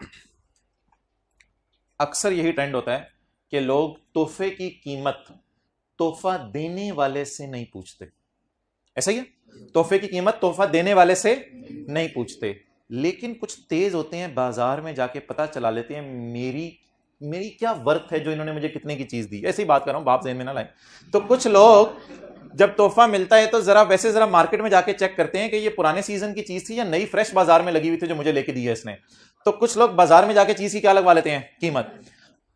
अक्सर यही ट्रेंड होता है कि लोग तोहफे की कीमत तोहफा देने वाले से नहीं पूछते। ऐसा ही है, तोहफे की कीमत तोहफा देने वाले से नहीं पूछते, लेकिन कुछ तेज होते हैं, बाजार में जाके पता चला लेते हैं मेरी क्या वर्थ है जो इन्होंने मुझे कितने की चीज दी। ऐसे ही बात कर रहा हूं, बाप ज़हन में ना लाए। तो कुछ लोग जब तोहफा मिलता है तो जरा मार्केट में जाके चेक करते हैं कि ये पुराने सीजन की चीज थी या नई फ्रेश बाजार में लगी हुई थी जो मुझे लेके दी है इसने। तो कुछ लोग बाजार में जाके चीज की क्या लगवा लेते हैं? कीमत।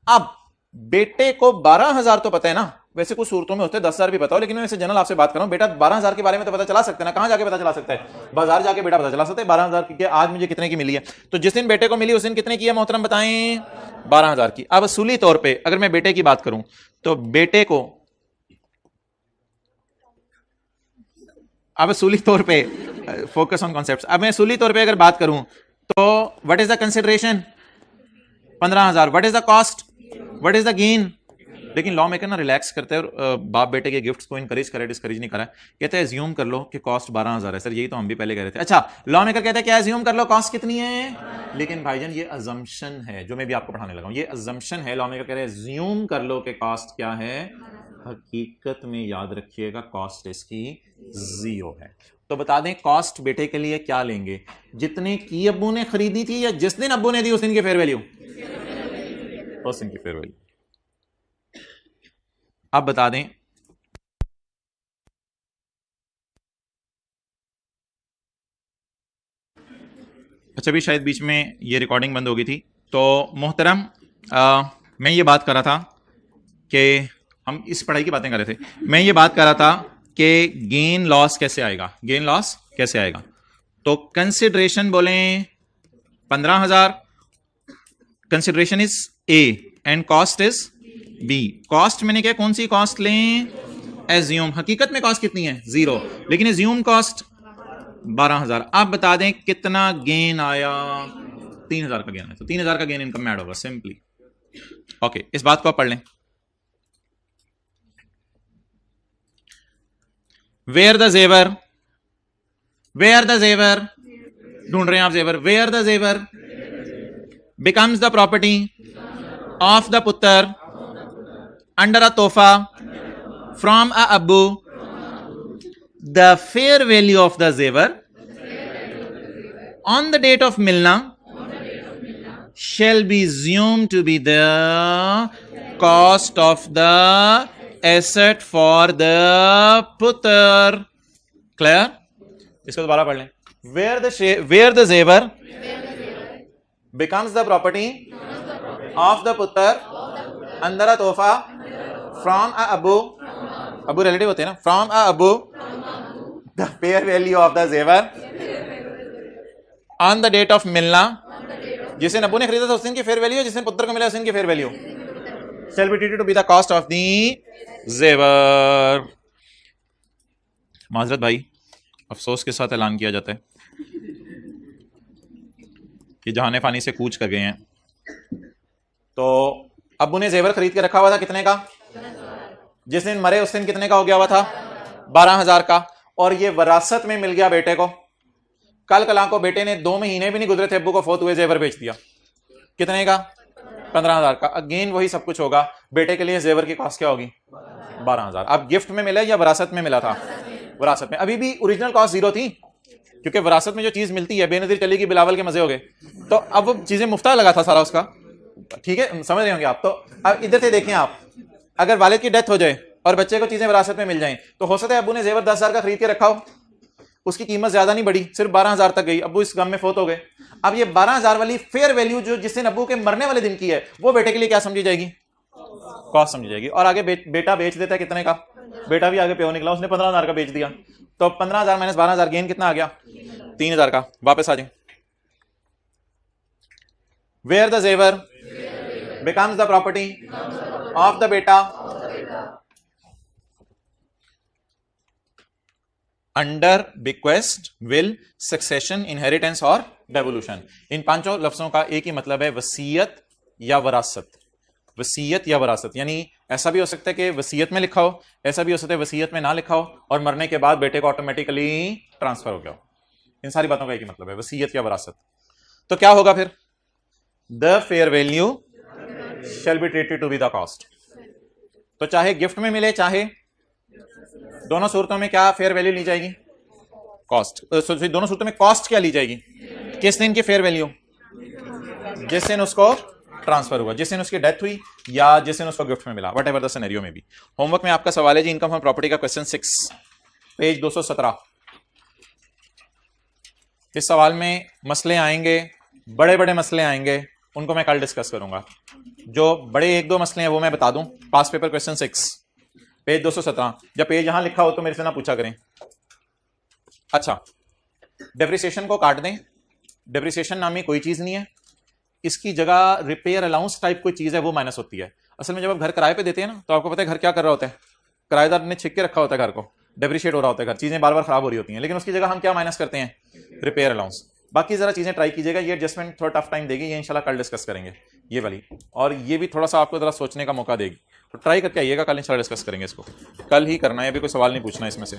अब बेटे को 12,000 तो पता है ना, वैसे कुछ सूरतों में होते हैं 10,000 भी पता हो, लेकिन मैं वैसे जनरल आपसे बात कर रहा हूं। बेटा 12,000 के बारे में तो पता चला सकते हैं ना, कहां जाके पता चला सकता है? बाजार जाके बेटा पता चला सकता है 12,000 की आज मुझे कितने की मिली है। तो जिस दिन बेटे को मिली उस दिन कितने की है मोहतरम बताएं? 12,000 की। अब असूली तौर पर अगर मैं बेटे की बात करूं तो बेटे को अब असूली तौर पे फोकस ऑन कॉन्सेप्ट्स। अब मैं असूली तौर पे अगर बात करूं तो what is the consideration? 15,000। What is the cost? What is the gain? लेकिन लॉ मेकर ना रिलैक्स करते हैं और बाप बेटे के गिफ्ट्स को इनकरेज करे, डिस्करेज नहीं करा। कहते हैं एज्यूम कर लो कि कॉस्ट 12,000 है। सर यही तो हम भी पहले कह रहे थे। अच्छा, लॉ मेकर कहते हैं क्या एज्यूम कर लो कॉस्ट कितनी है? लेकिन भाईजान ये अजम्पशन है जो मैं भी आपको पढ़ाने लगा हूं, ये अजम्पशन है। लॉ मेकर कह रहे हैं एज्यूम कर लो कि कॉस्ट क्या है, हकीकत में याद रखिएगा कॉस्ट इसकी 0 है। तो बता दें कॉस्ट बेटे के लिए क्या लेंगे? जितने की अब्बू ने खरीदी थी या जिस दिन अब्बू ने दी उस दिन की फेयर वैल्यू? उस दिन की फेयर वैल्यू। अब बता दें अच्छा भी शायद बीच में ये रिकॉर्डिंग बंद हो गई थी। तो मोहतरम मैं ये बात कर रहा था कि हम इस पढ़ाई की बातें कर रहे थे। मैं ये बात कर रहा था कि गेन लॉस कैसे आएगा, गेन लॉस कैसे आएगा। तो कंसिडरेशन बोलें 15,000, consideration is A and cost is B. Cost मैंने क्या, कौन सी कॉस्ट लें, एज्यूम। हकीकत में कॉस्ट कितनी है, 0, लेकिन एज्यूम कॉस्ट 12,000। आप बता दें कितना गेन आया, 3,000 का गेन आया। तो 3,000 का गेन इनकम में ऐड होगा सिंपली। ओके, इस बात को आप पढ़ लें। वेयर द जेवर, वेयर द जेवर, ढूंढ रहे हैं आप जेवर। वेयर द जेवर becomes the property of the पुत्र अंडर अ तोहफा फ्रॉम अ अब्बू, the fair value of the जेवर on the date of milna shall be assumed to be the cost of the asset for the putter. Clear? इसको दोबारा पढ़ लें। Where the zever becomes the property of the putter under a tofa from a abu, abu relative होते हैं ना, from a abu, the fair value of the zever on the date of मिलना, जिस दिन अबू ने खरीदा था उस दिन की फेयर वैल्यू, जिस दिन पुत्र को मिला उस दिन की fair value, shall be treated to be the cost of the जेवर। माजरत भाई, अफसोस के साथ ऐलान किया जाता है कि जहाने फानी से कूच कर गए हैं। तो अबू ने जेवर खरीद के रखा हुआ था कितने का, जिस दिन मरे उस दिन कितने का हो गया हुआ था, 12,000 का, और ये वरासत में मिल गया बेटे को। कल कला को बेटे ने 2 महीने भी नहीं गुजरे थे अब्बू को फोत हुए, जेवर बेच दिया। कितने का, 15,000 का। अगेन वही सब कुछ होगा। बेटे के लिए जेवर की कॉस्ट क्या होगी, 12,000। अब गिफ्ट में मिला या विरासत में मिला था, विरासत में। अभी भी ओरिजिनल कॉस्ट 0 थी, क्योंकि विरासत में जो चीज मिलती है बेनजीर चलेगी, बिलावल के मजे हो गए। तो अब वो चीजें मुफ्ता लगा था सारा उसका, ठीक है, समझ रहे होंगे आप। तो अब इधर से देखें आप, अगर वालिद की डेथ हो जाए और बच्चे को चीजें विरासत में मिल जाए, तो हो सकता है अब्बू ने जेवर 10,000 का खरीद के रखा हो, उसकी कीमत ज्यादा नहीं बढ़ी, सिर्फ 12,000 तक गई, अब्बू इस गम में फोत हो गए। अब ये 12,000 वाली फेयर वैल्यू जो जिस दिन अब्बू के मरने वाले दिन की है, वो बेटे के लिए क्या समझी जाएगी, कॉस्ट समझी जाएगी। और आगे बेटा बेच देता है कितने का, बेटा भी आगे प्यो निकला, उसने 15,000 का बेच दिया। तो 15,000 माइनस 12,000 गेन कितना आ गया, 3,000 का। वापस आ जाए। वेयर द जेवर becomes the property of the बेटा under bequest, will, succession, inheritance और डेवोल्यूशन। इन 5 लफ्जों का एक ही मतलब है, वसीयत या वरासत। वसीयत या वरासत, यानी ऐसा भी हो सकता है कि वसीयत में लिखा हो, ऐसा भी हो सकता है वसीयत में ना लिखा हो और मरने के बाद बेटे को ऑटोमेटिकली ट्रांसफर हो गया हो। इन सारी बातों का एक ही मतलब है, वसीयत या वरासत। तो क्या होगा फिर, the fair value shall be treated to be the cost. तो चाहे गिफ्ट में मिले, चाहे दोनों सूरतों में क्या फेयर वैल्यू ली जाएगी, कॉस्ट। दोनों सूरतों में कॉस्ट क्या ली जाएगी, किस दिन की फेयर वैल्यू, जिस दिन उसको ट्रांसफर हुआ, जिस दिन उसकी डेथ हुई या जिस दिन उसको गिफ्ट में मिला, व्हाटएवर द सिनेरियो में भी। होमवर्क में आपका सवाल है जी, इनकम फ्रॉम प्रॉपर्टी का क्वेश्चन 6, पेज 217। इस सवाल में मसले आएंगे, बड़े बड़े मसले आएंगे, उनको मैं कल डिस्कस करूंगा। जो बड़े 1-2 मसले हैं वो मैं बता दूं। पास पेपर क्वेश्चन 6, पेज 217। जब पेज यहां लिखा हो तो मेरे से ना पूछा करें। अच्छा, डेप्रिसिएशन को काट दें। डेप्रिसिएशन नामी कोई चीज नहीं है, इसकी जगह रिपेयर अलाउंस टाइप कोई चीज है, वो माइनस होती है। असल में जब आप घर किराए पे देते हैं ना, तो आपको पता है घर क्या कर रहा होता है, किराएदार ने छिक के रखा होता है घर को, डेप्रिशिएट हो रहा होता है घर, चीजें बार बार खराब हो रही होती हैं, लेकिन उसकी जगह हम क्या माइनस करते हैं, रिपेयर अलाउंस। बाकी जरा चीजें ट्राई कीजिएगा, ये एडजस्टमेंट थोड़ा टफ टाइम देगी, ये इंशाल्लाह कल डिस्कस करेंगे ये वाली, और ये भी थोड़ा सा आपको जरा सोचने का मौका देगी। तो ट्राई करके आइएगा, कल इंशाल्लाह डिस्कस करेंगे इसको, कल ही करना है, अभी कोई सवाल नहीं पूछना इसमें से।